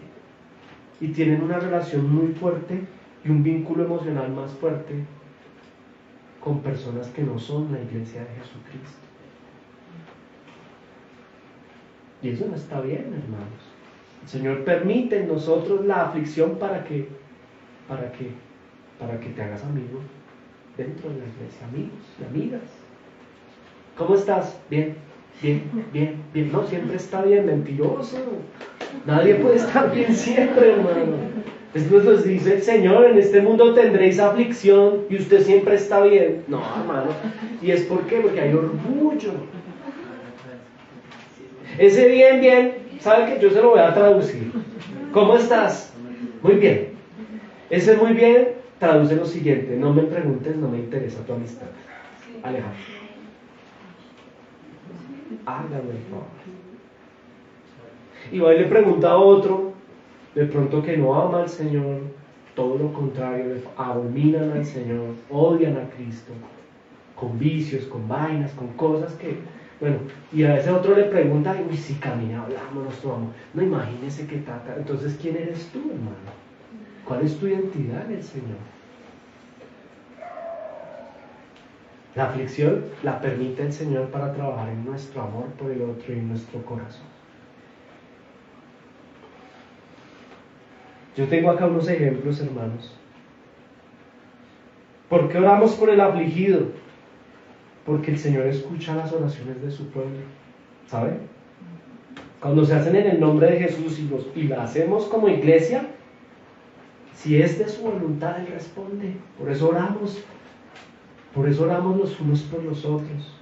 y tienen una relación muy fuerte y un vínculo emocional más fuerte con personas que no son la iglesia de Jesucristo. Y eso no está bien, hermanos. El Señor permite en nosotros la aflicción para que te hagas amigo dentro de la iglesia, amigos y amigas. ¿Cómo estás? Bien. No, siempre está bien, mentiroso. Nadie puede estar bien siempre, hermano. Esto nos dice el Señor: en este mundo tendréis aflicción y usted siempre está bien. No, hermano. ¿Y es por qué? Porque hay orgullo. Ese bien, ¿sabe qué? Yo se lo voy a traducir. ¿Cómo estás? Muy bien. Ese muy bien traduce lo siguiente: no me preguntes, no me interesa tu amistad. Alejandro. Hágame el favor. Y va y le pregunta a otro, de pronto que no ama al Señor, todo lo contrario, abominan al Señor, odian a Cristo, con vicios, con vainas, con cosas que, bueno, y a ese otro le pregunta, uy, si camina, hablamos, nos tomamos. No, imagínese que tata. Entonces, ¿quién eres tú, hermano? ¿Cuál es tu identidad en el Señor? La aflicción la permite el Señor para trabajar en nuestro amor por el otro y en nuestro corazón. Yo tengo acá unos ejemplos, hermanos. ¿Por qué oramos por el afligido? Porque el Señor escucha las oraciones de su pueblo. ¿Sabe? Cuando se hacen en el nombre de Jesús y la hacemos como iglesia, si es de su voluntad, Él responde. Por eso oramos los unos por los otros.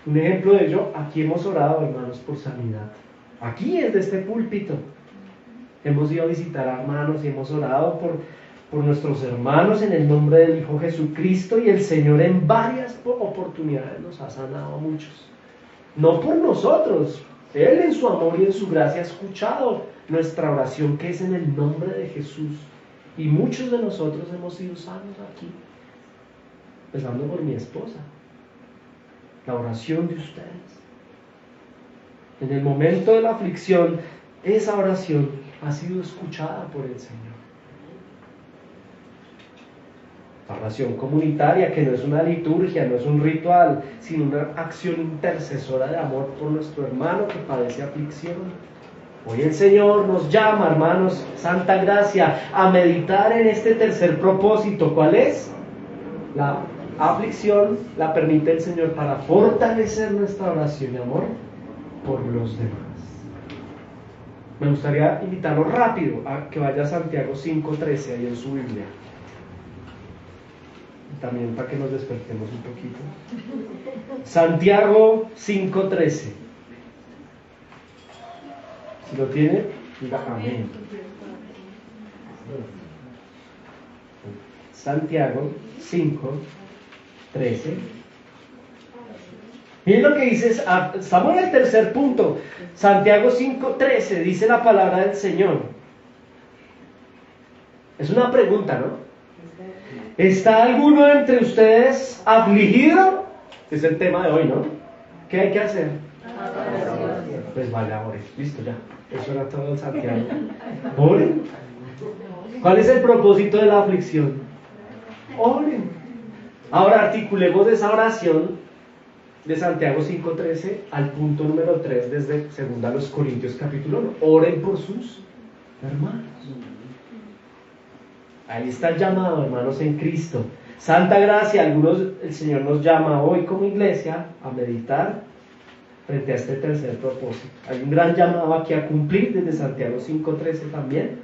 Un ejemplo de ello, aquí hemos orado, hermanos, por sanidad. Aquí es de este púlpito. Hemos ido a visitar a hermanos y hemos orado por nuestros hermanos en el nombre del Hijo Jesucristo, y el Señor en varias oportunidades nos ha sanado a muchos. No por nosotros, Él en su amor y en su gracia ha escuchado nuestra oración, que es en el nombre de Jesús, y muchos de nosotros hemos sido sanos aquí. Empezando por mi esposa, la oración de ustedes. En el momento de la aflicción, esa oración ha sido escuchada por el Señor. La oración comunitaria, que no es una liturgia, no es un ritual, sino una acción intercesora de amor por nuestro hermano que padece aflicción. Hoy el Señor nos llama, hermanos, santa gracia, a meditar en este tercer propósito. ¿Cuál es? La aflicción la permite el Señor para fortalecer nuestra oración y amor por los demás. Me gustaría invitarlo rápido a que vaya a Santiago 5:13 ahí en su Biblia. También para que nos despertemos un poquito. Santiago 5:13. Si lo tiene, diga amén. Santiago 5:13. Miren lo que dice, estamos en el tercer punto. Santiago 5:13 dice la palabra del Señor. Es una pregunta, ¿no? ¿Está alguno entre ustedes afligido? Es el tema de hoy, ¿no? ¿Qué hay que hacer? Pues vaya, ore. Listo, ya. Eso era todo en Santiago. Oren. ¿Cuál es el propósito de la aflicción? Oren. Ahora articulemos esa oración de Santiago 5:13 al punto número 3 desde 2 Corintios capítulo 1. Oren por sus hermanos. Ahí está el llamado, hermanos, en Cristo. Santa gracia, el Señor nos llama hoy como iglesia a meditar frente a este tercer propósito. Hay un gran llamado aquí a cumplir desde Santiago 5:13 también.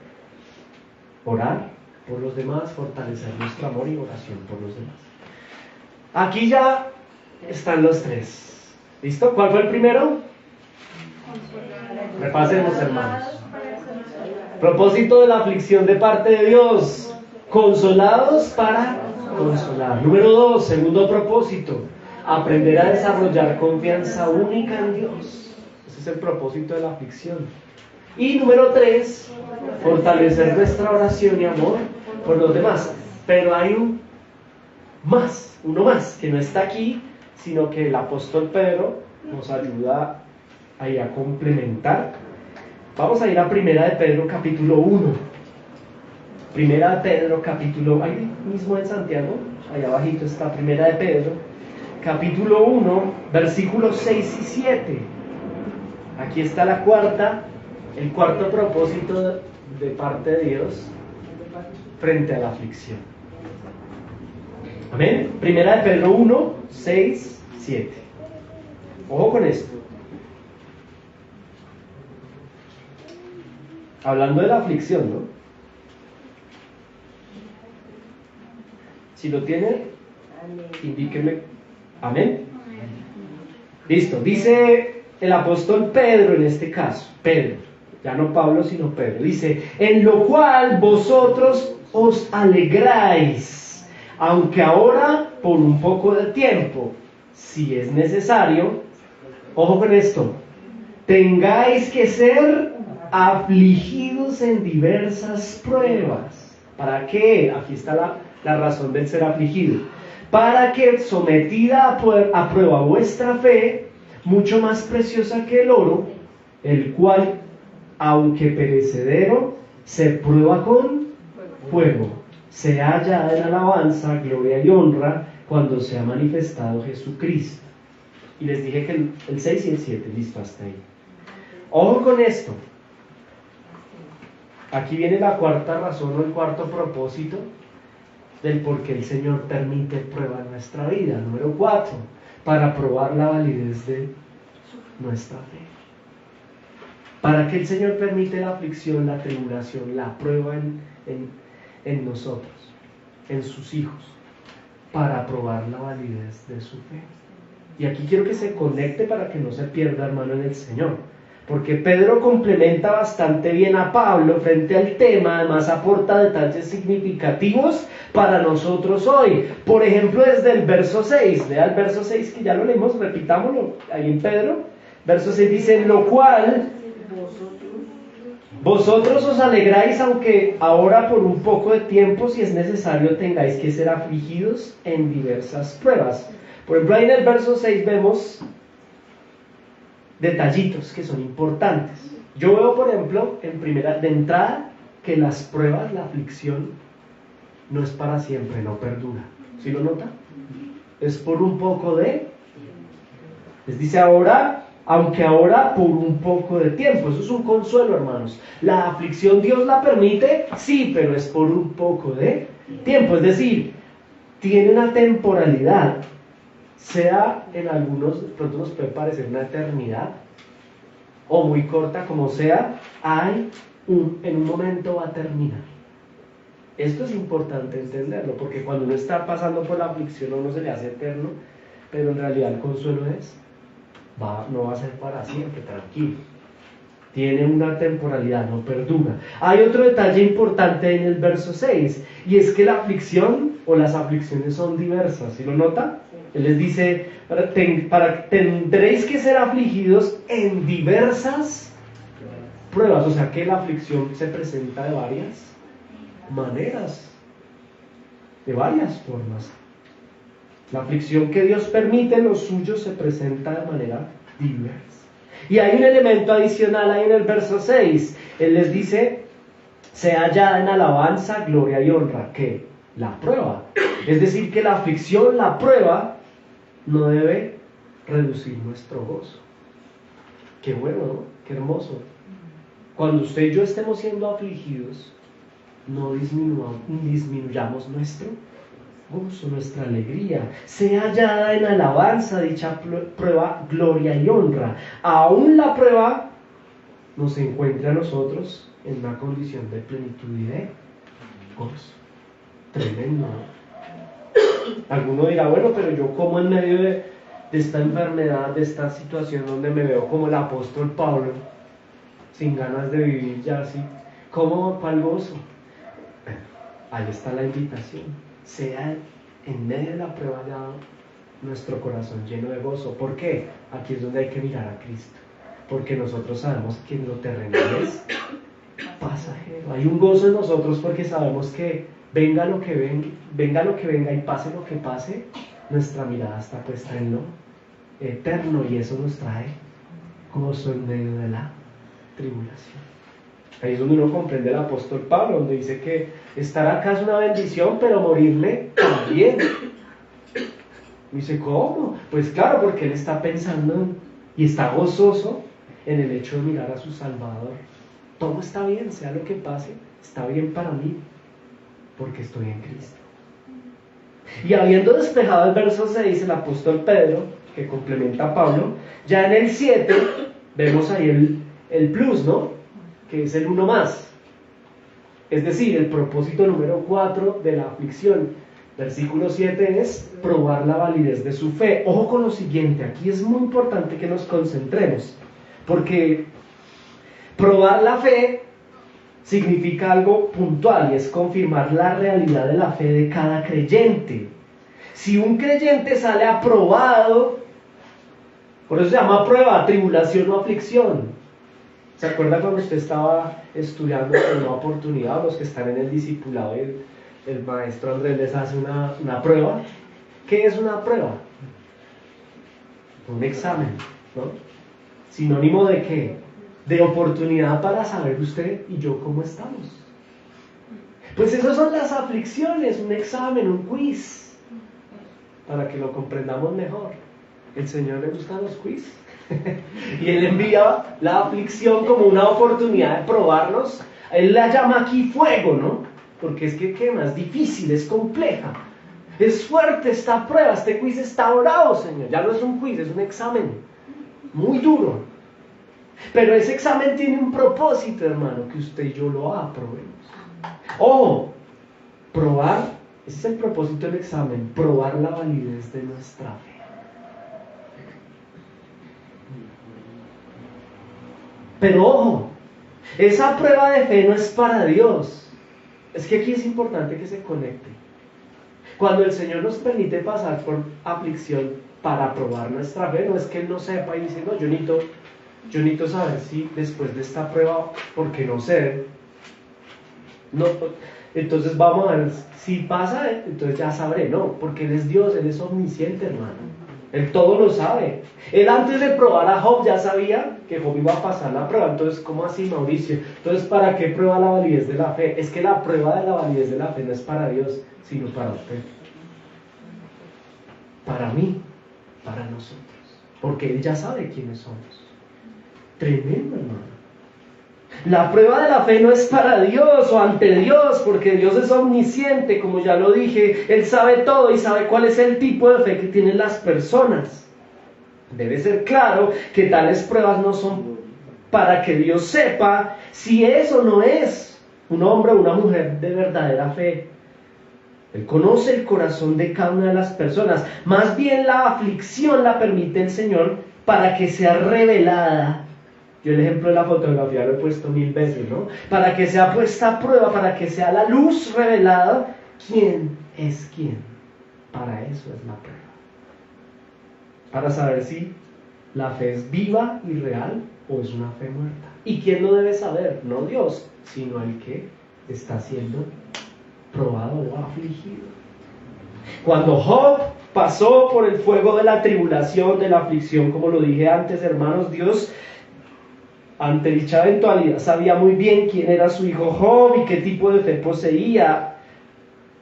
Orar por los demás, fortalecer nuestro amor y oración por los demás. Aquí ya están los tres. ¿Listo? ¿Cuál fue el primero? Repasemos, hermanos. Propósito de la aflicción de parte de Dios. Consolados para consolar. Número 2, segundo propósito. Aprender a desarrollar confianza única en Dios. Ese es el propósito de la aflicción. Y número 3, fortalecer nuestra oración y amor por los demás. Pero hay uno más, que no está aquí, sino que el apóstol Pedro nos ayuda ahí a complementar. Vamos a ir a Primera de Pedro capítulo 1. Primera de Pedro capítulo, ahí mismo en Santiago, allá abajito está Primera de Pedro, capítulo 1, versículos 6 y 7. Aquí está el cuarto propósito de parte de Dios frente a la aflicción. Amén. Primera de Pedro 1, 6, 7. Ojo con esto. Hablando de la aflicción, ¿no? Si lo tiene, indíqueme. Amén. Listo. Dice el apóstol Pedro en este caso. Pedro. Ya no Pablo, sino Pedro. Dice, en lo cual vosotros os alegráis, aunque ahora por un poco de tiempo, si es necesario, ojo con esto, tengáis que ser afligidos en diversas pruebas. ¿Para qué? Aquí está la razón del ser afligido. Para que, sometida a prueba vuestra fe, mucho más preciosa que el oro, el cual, aunque perecedero, se prueba con fuego, se halla en alabanza, gloria y honra cuando se ha manifestado Jesucristo. Y les dije que el 6 y el 7, listo, hasta ahí. Ojo con esto. Aquí viene la cuarta razón o el cuarto propósito del por qué el Señor permite prueba en nuestra vida. Número 4, para probar la validez de nuestra fe. ¿Para qué el Señor permite la aflicción, la tribulación, la prueba en nosotros, en sus hijos? Para probar la validez de su fe. Y aquí quiero que se conecte para que no se pierda, hermano, en el Señor. Porque Pedro complementa bastante bien a Pablo frente al tema, además aporta detalles significativos para nosotros hoy. Por ejemplo, desde el verso 6, lea el verso 6 que ya lo leímos, repitámoslo, ahí en Pedro. Verso 6 dice, en lo cual vosotros os alegráis, aunque ahora por un poco de tiempo, si es necesario, tengáis que ser afligidos en diversas pruebas. Por ejemplo, ahí en el verso 6 vemos detallitos que son importantes. Yo veo, por ejemplo, de entrada, que las pruebas, la aflicción, no es para siempre, no perdura. ¿Sí lo nota? Es por un poco de... Les dice ahora, aunque ahora por un poco de tiempo. Eso es un consuelo, hermanos. La aflicción Dios la permite, sí, pero es por un poco de tiempo. Es decir, tiene una temporalidad. Sea en algunos, de pronto nos puede parecer una eternidad, o muy corta, como sea, en un momento va a terminar. Esto es importante entenderlo, porque cuando uno está pasando por la aflicción, a uno se le hace eterno, pero en realidad el consuelo no va a ser para siempre, tranquilo. Tiene una temporalidad, no perdura. Hay otro detalle importante en el verso 6, y es que la aflicción o las aflicciones son diversas. ¿Sí lo nota? Él les dice, tendréis que ser afligidos en diversas pruebas. O sea que la aflicción se presenta de varias maneras, de varias formas. La aflicción que Dios permite en los suyos se presenta de manera diversa. Y hay un elemento adicional ahí en el verso 6. Él les dice, se halla en alabanza, gloria y honra. ¿Qué? La prueba. Es decir, que la aflicción, la prueba, no debe reducir nuestro gozo. Qué bueno, ¿no? Qué hermoso. Cuando usted y yo estemos siendo afligidos, no disminuyamos nuestro gozo, nuestra alegría, sea hallada en alabanza, dicha prueba, gloria y honra. Aún la prueba nos encuentra a nosotros en una condición de plenitud y de gozo. Tremendo. Alguno dirá, bueno, pero yo como en medio de esta enfermedad, de esta situación donde me veo como el apóstol Pablo, sin ganas de vivir ya así, ¿cómo? ¿Cuál gozo? Ahí está la invitación. Sea en medio de la prueba ya nuestro corazón lleno de gozo. ¿Por qué? Aquí es donde hay que mirar a Cristo. Porque nosotros sabemos que lo terrenal es pasajero. Hay un gozo en nosotros porque sabemos que venga lo que venga y pase lo que pase, nuestra mirada está puesta en lo eterno y eso nos trae gozo en medio de la tribulación. Ahí es donde uno comprende el apóstol Pablo, donde dice que estar acá es una bendición, pero morirle también. Y dice, ¿cómo? Pues claro, porque él está pensando y está gozoso en el hecho de mirar a su Salvador. Todo está bien, sea lo que pase, está bien para mí, porque estoy en Cristo. Y habiendo despejado el verso 6, el apóstol Pedro, que complementa a Pablo, ya en el 7 vemos ahí el plus, ¿no? Que es el uno más. Es decir, el propósito número 4 de la aflicción. Versículo 7 es probar la validez de su fe. Ojo con lo siguiente, aquí es muy importante que nos concentremos, porque probar la fe significa algo puntual y es confirmar la realidad de la fe de cada creyente. Si un creyente sale aprobado, por eso se llama prueba, tribulación o aflicción. ¿Se acuerda cuando usted estaba estudiando en una oportunidad, los que están en el discipulado, el maestro Andrés les hace una prueba? ¿Qué es una prueba? Un examen, ¿no? ¿Sinónimo de qué? De oportunidad para saber usted y yo cómo estamos. Pues esas son las aflicciones, un examen, un quiz, para que lo comprendamos mejor. El Señor le gustan los quiz. Y Él envía la aflicción como una oportunidad de probarnos. Él la llama aquí fuego, ¿no? Porque es que quema, es difícil, es compleja, es fuerte esta prueba, este quiz está bravo, Señor. Ya no es un quiz, es un examen muy duro. Pero ese examen tiene un propósito, hermano, que usted y yo lo aprobemos. Ojo, probar, ese es el propósito del examen, probar la validez de nuestra fe. Pero ojo, esa prueba de fe no es para Dios. Es que aquí es importante que se conecte. Cuando el Señor nos permite pasar por aflicción para probar nuestra fe, no es que Él no sepa y dice, no, yo necesito saber si después de esta prueba, porque no sé, no, entonces vamos a ver, si pasa, entonces ya sabré, no, porque Él es Dios, Él es omnisciente, hermano. Él todo lo sabe. Él antes de probar a Job ya sabía que Job iba a pasar la prueba. Entonces, ¿cómo así, Mauricio? Entonces, ¿para qué prueba la validez de la fe? Es que la prueba de la validez de la fe no es para Dios, sino para usted. Para mí, para nosotros. Porque Él ya sabe quiénes somos. Tremendo, hermano. La prueba de la fe no es para Dios o ante Dios, porque Dios es omnisciente, como ya lo dije. Él sabe todo y sabe cuál es el tipo de fe que tienen las personas. Debe ser claro que tales pruebas no son para que Dios sepa si es o no es un hombre o una mujer de verdadera fe. Él conoce el corazón de cada una de las personas. Más bien la aflicción la permite el Señor para que sea revelada. Yo el ejemplo de la fotografía lo he puesto 1000 veces, ¿no? Para que sea puesta a prueba, para que sea la luz revelada, ¿quién es quién? Para eso es la prueba. Para saber si la fe es viva y real o es una fe muerta. ¿Y quién lo debe saber? No Dios, sino el que está siendo probado o afligido. Cuando Job pasó por el fuego de la tribulación, de la aflicción, como lo dije antes, hermanos, Dios, ante dicha eventualidad, sabía muy bien quién era su hijo Job y qué tipo de fe poseía.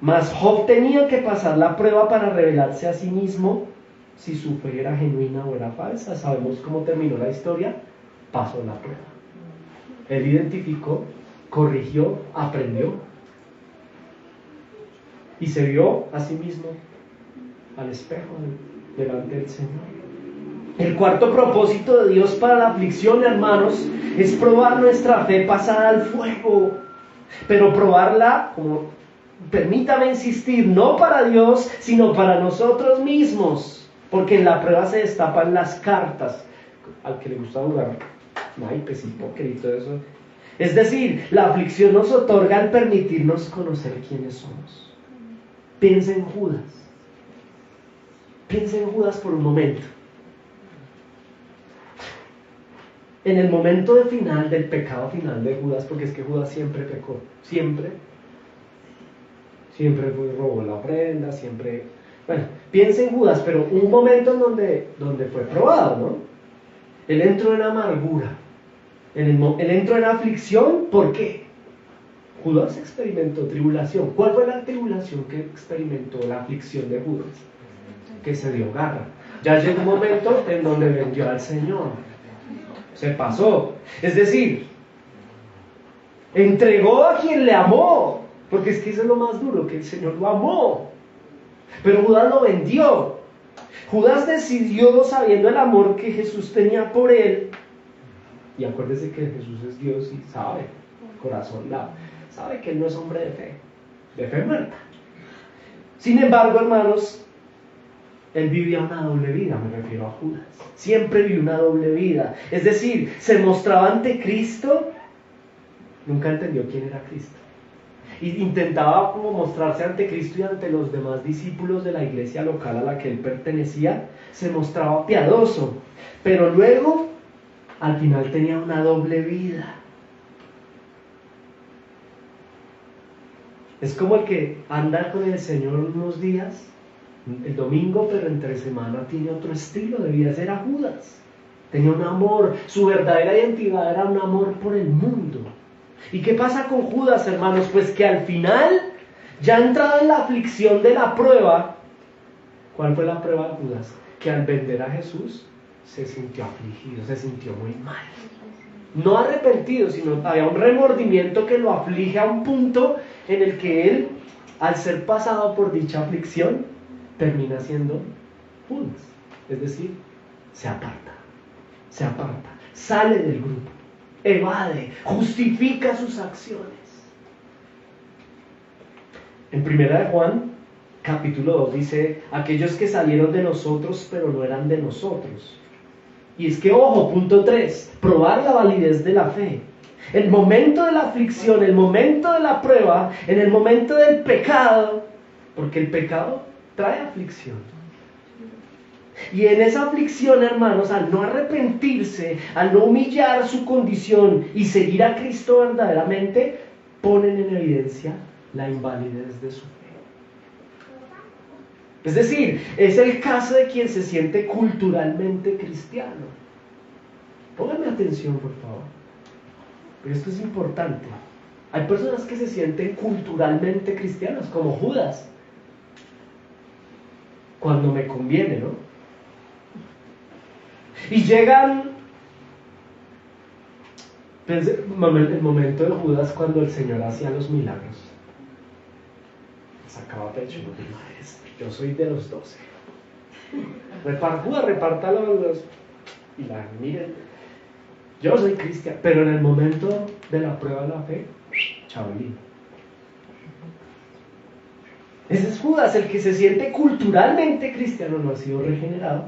Mas Job tenía que pasar la prueba para revelarse a sí mismo si su fe era genuina o era falsa. Sabemos cómo terminó la historia. Pasó la prueba. Él identificó, corrigió, aprendió. y se vio a sí mismo al espejo delante del Señor. El cuarto propósito de Dios para la aflicción, hermanos, es probar nuestra fe pasada al fuego, pero probarla, como permítame insistir, no para Dios, sino para nosotros mismos, porque en la prueba se destapan las cartas. Al que le gusta jugar naipes y póker y todo eso. Es decir, la aflicción nos otorga el permitirnos conocer quiénes somos. Piensa en Judas. Piensa en Judas por un momento. En el momento de final, del pecado final de Judas, porque es que Judas siempre pecó, siempre robó la ofrenda, siempre... Bueno, piensa en Judas, pero un momento en donde fue probado, ¿no? Él entró en amargura, él entró en aflicción. ¿Por qué? Judas experimentó tribulación. ¿Cuál fue la tribulación que experimentó la aflicción de Judas? Que se dio garra. Ya llegó un momento en donde vendió al Señor. Se pasó. Es decir, entregó a quien le amó. Porque es que eso es lo más duro, que el Señor lo amó. Pero Judas lo vendió. Judas decidió, sabiendo el amor que Jesús tenía por él, y acuérdese que Jesús es Dios y sabe, corazón sabe que él no es hombre de fe muerta. Sin embargo, hermanos, él vivía una doble vida, me refiero a Judas. Siempre vivió una doble vida. Es decir, se mostraba ante Cristo, nunca entendió quién era Cristo. Y intentaba como mostrarse ante Cristo y ante los demás discípulos de la iglesia local a la que él pertenecía. Se mostraba piadoso, pero luego, al final tenía una doble vida. Es como el que anda con el Señor unos días, el domingo, pero entre semana tiene otro estilo de vida. Ese era Judas. Tenía un amor, su verdadera identidad era un amor por el mundo. ¿Y qué pasa con Judas, hermanos? Pues que al final, ya entrado en la aflicción de la prueba, ¿cuál fue la prueba de Judas? Que al vender a Jesús se sintió afligido, se sintió muy mal. No arrepentido, sino había un remordimiento que lo aflige a un punto en el que él, al ser pasado por dicha aflicción, termina siendo Judas. Es decir, se aparta, sale del grupo, evade, justifica sus acciones. En 1 de Juan, capítulo 2, dice: aquellos que salieron de nosotros, pero no eran de nosotros. Y es que, ojo, punto 3, probar la validez de la fe. El momento de la aflicción, el momento de la prueba, en el momento del pecado, porque el pecado trae aflicción. Y en esa aflicción, hermanos, al no arrepentirse, al no humillar su condición y seguir a Cristo verdaderamente, ponen en evidencia la invalidez de su fe. Es decir, es el caso de quien se siente culturalmente cristiano. Pónganme atención, por favor, pero esto es importante. Hay personas que se sienten culturalmente cristianas, como Judas, cuando me conviene, ¿no? Y llegan, el momento de Judas cuando el Señor hacía los milagros. Sacaba pecho, no te imaginas, yo soy de los 12. Judas, repártalo y miren, yo soy cristiano, pero en el momento de la prueba de la fe, chavalín. Ese es Judas, el que se siente culturalmente cristiano, no ha sido regenerado.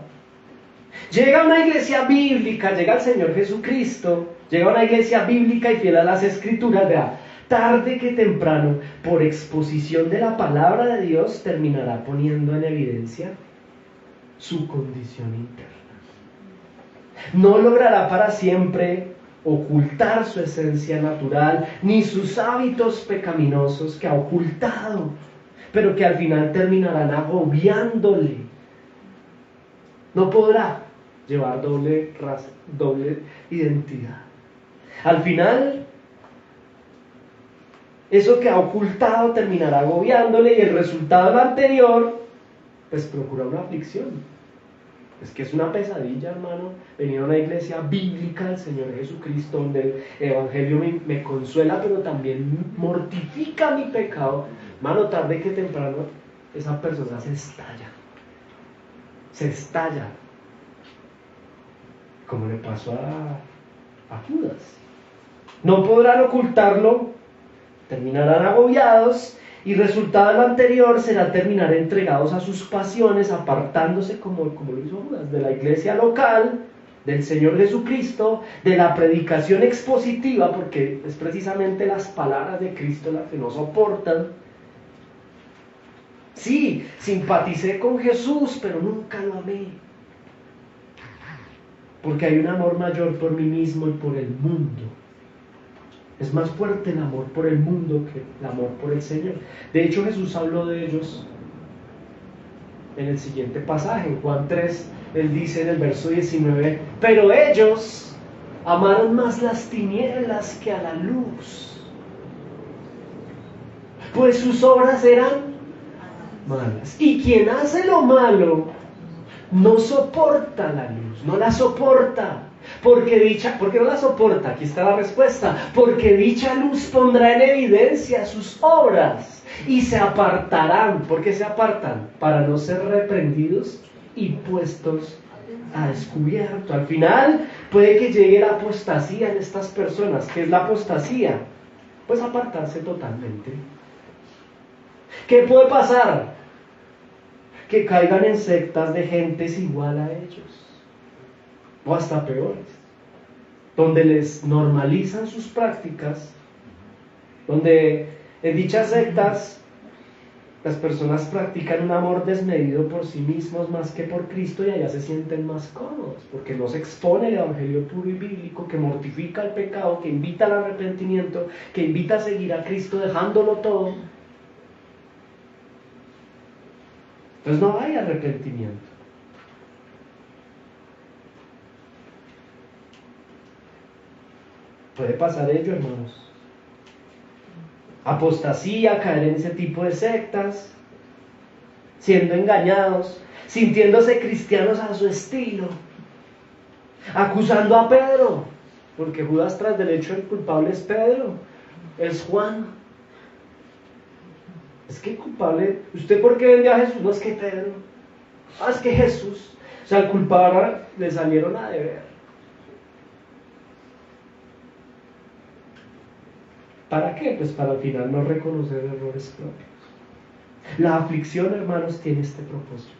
Llega a una iglesia bíblica, llega el Señor Jesucristo, llega a una iglesia bíblica y fiel a las Escrituras, vea, tarde que temprano, por exposición de la palabra de Dios, terminará poniendo en evidencia su condición interna. No logrará para siempre ocultar su esencia natural, ni sus hábitos pecaminosos que ha ocultado, pero que al final terminarán agobiándole. No podrá llevar doble identidad. Al final, eso que ha ocultado terminará agobiándole, y el resultado de lo anterior, pues procura una aflicción. Es que es una pesadilla, hermano, venir a una iglesia bíblica del Señor Jesucristo, donde el Evangelio me consuela, pero también mortifica mi pecado. Hermano, tarde que temprano, esa persona se estalla. Se estalla. Como le pasó a Judas. No podrán ocultarlo, terminarán agobiados, y resultado de lo anterior será terminar entregados a sus pasiones, apartándose como lo hizo Judas, de la iglesia local, del Señor Jesucristo, de la predicación expositiva, porque es precisamente las palabras de Cristo las que no soportan. Sí, simpaticé con Jesús, pero nunca lo amé, porque hay un amor mayor por mí mismo y por el mundo. Es más fuerte el amor por el mundo que el amor por el Señor. De hecho, Jesús habló de ellos en el siguiente pasaje, en Juan 3, él dice en el verso 19, pero ellos amaron más las tinieblas que a la luz, pues sus obras eran malas. Y quien hace lo malo no soporta la luz, no la soporta. ¿Por qué no la soporta? Aquí está la respuesta. Porque dicha luz pondrá en evidencia sus obras y se apartarán. ¿Por qué se apartan? Para no ser reprendidos y puestos a descubierto. Al final puede que llegue la apostasía en estas personas. ¿Qué es la apostasía? Pues apartarse totalmente. ¿Qué puede pasar? Que caigan en sectas de gentes igual a ellos, o hasta peores, donde les normalizan sus prácticas, donde en dichas sectas las personas practican un amor desmedido por sí mismos más que por Cristo, y allá se sienten más cómodos, porque no se expone el evangelio puro y bíblico que mortifica el pecado, que invita al arrepentimiento, que invita a seguir a Cristo dejándolo todo. Entonces no hay arrepentimiento. Puede pasar ello, hermanos. Apostasía, caer en ese tipo de sectas, siendo engañados, sintiéndose cristianos a su estilo, acusando a Pedro, porque Judas tras del hecho el culpable es Pedro, es Juan. Es que el culpable, ¿usted por qué vendió a Jesús? No, es que Pedro, es que Jesús. O sea, al culpable le salieron a deber. ¿Para qué? Pues para al final no reconocer errores propios. La aflicción, hermanos, tiene este propósito.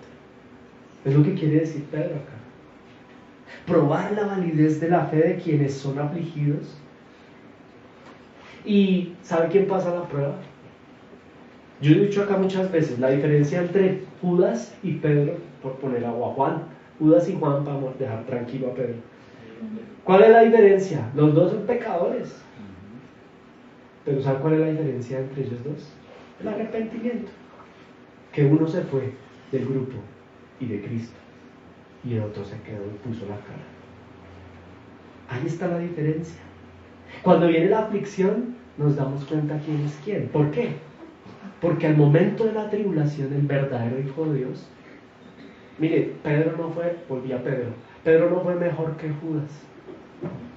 Es lo que quiere decir Pedro acá. Probar la validez de la fe de quienes son afligidos. ¿Y sabe quién pasa la prueba? Yo he dicho acá muchas veces la diferencia entre Judas y Pedro, por poner a Juan, Judas y Juan, para dejar tranquilo a Pedro. ¿Cuál es la diferencia? Los dos son pecadores. Pero ¿saben cuál es la diferencia entre ellos dos? El arrepentimiento. Que uno se fue del grupo y de Cristo, y el otro se quedó y puso la cara. Ahí está la diferencia. Cuando viene la aflicción, nos damos cuenta quién es quién. ¿Por qué? Porque al momento de la tribulación, el verdadero Hijo de Dios, mire, volví a Pedro, Pedro no fue mejor que Judas.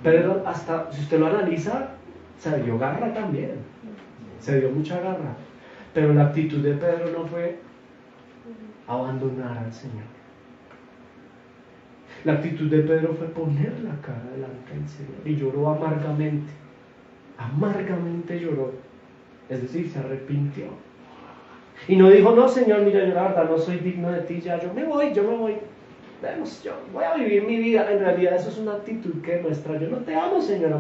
Pedro, hasta, si usted lo analiza, se dio garra también, se dio mucha garra, pero la actitud de Pedro no fue abandonar al Señor. La actitud de Pedro fue poner la cara delante del Señor, y lloró amargamente, lloró, es decir, se arrepintió. Y no dijo, no, Señor, mira, yo la verdad no soy digno de ti, ya, yo me voy, vemos, yo voy a vivir mi vida. En realidad eso es una actitud que demuestra, yo no te amo, Señor,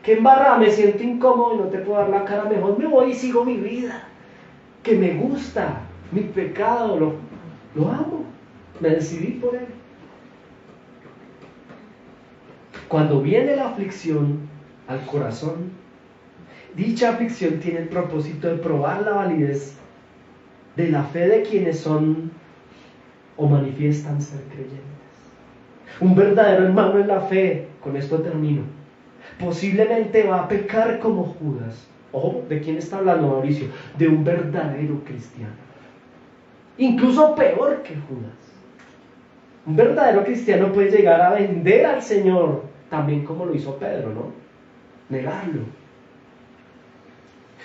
que embarrada, me siento incómodo y no te puedo dar la cara, mejor me voy y sigo mi vida, que me gusta, mi pecado, lo amo, me decidí por él. Cuando viene la aflicción al corazón, dicha aflicción tiene el propósito de probar la validez de la fe de quienes son o manifiestan ser creyentes. Un verdadero hermano en la fe, con esto termino, posiblemente va a pecar como Judas. Ojo, ¿de quién está hablando Mauricio? De un verdadero cristiano. Incluso peor que Judas. Un verdadero cristiano puede llegar a vender al Señor, también como lo hizo Pedro, ¿no? Negarlo.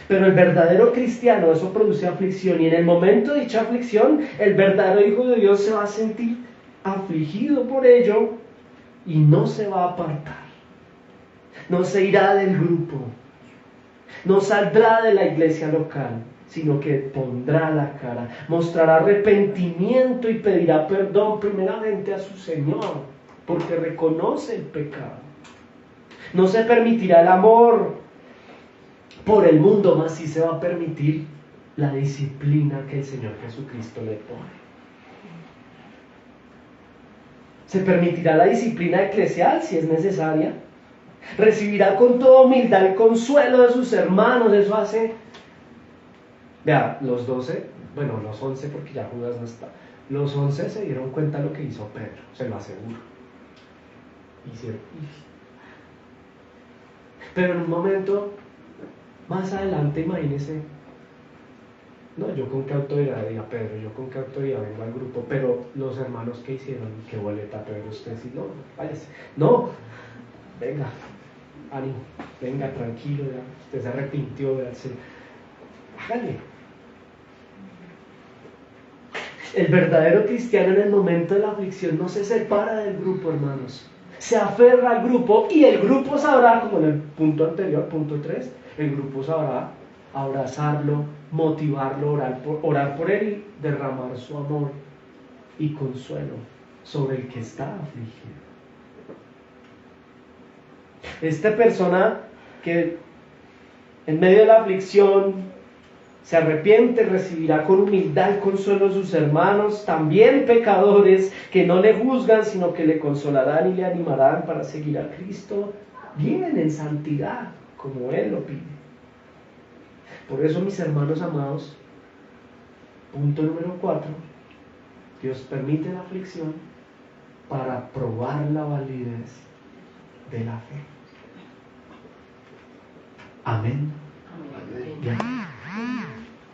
Pero el verdadero cristiano, eso produce aflicción, y en el momento de dicha aflicción, el verdadero Hijo de Dios se va a sentir afligido por ello y no se va a apartar. No se irá del grupo, no saldrá de la iglesia local, sino que pondrá la cara, mostrará arrepentimiento y pedirá perdón primeramente a su Señor, porque reconoce el pecado. No se permitirá el amor por el mundo, más sí se va a permitir la disciplina que el Señor Jesucristo le pone. Se permitirá la disciplina eclesial si es necesaria. Recibirá con toda humildad el consuelo de sus hermanos. Eso hace, vea, los 12, bueno, los 11 porque ya Judas no está. Los 11 se dieron cuenta de lo que hizo Pedro, se lo aseguro. Hicieron. Pero en un momento más adelante, imagínese, no, yo con qué autoridad, diga Pedro, yo con qué autoridad vengo al grupo, pero los hermanos que hicieron, qué boleta, Pedro, usted sí, no, váyase. No, venga, ánimo, venga, tranquilo, ya, usted se arrepintió, ya, hágale. El verdadero cristiano en el momento de la aflicción no se separa del grupo, hermanos. Se aferra al grupo y el grupo sabrá, como en el punto anterior, punto 3, el grupo sabrá abrazarlo, motivarlo, orar por él y derramar su amor y consuelo sobre el que está afligido. Esta persona que en medio de la aflicción se arrepiente, recibirá con humildad el consuelo de sus hermanos, también pecadores, que no le juzgan, sino que le consolarán y le animarán para seguir a Cristo. Viven en santidad, como Él lo pide. Por eso, mis hermanos amados, punto número 4, Dios permite la aflicción para probar la validez de la fe. Amén.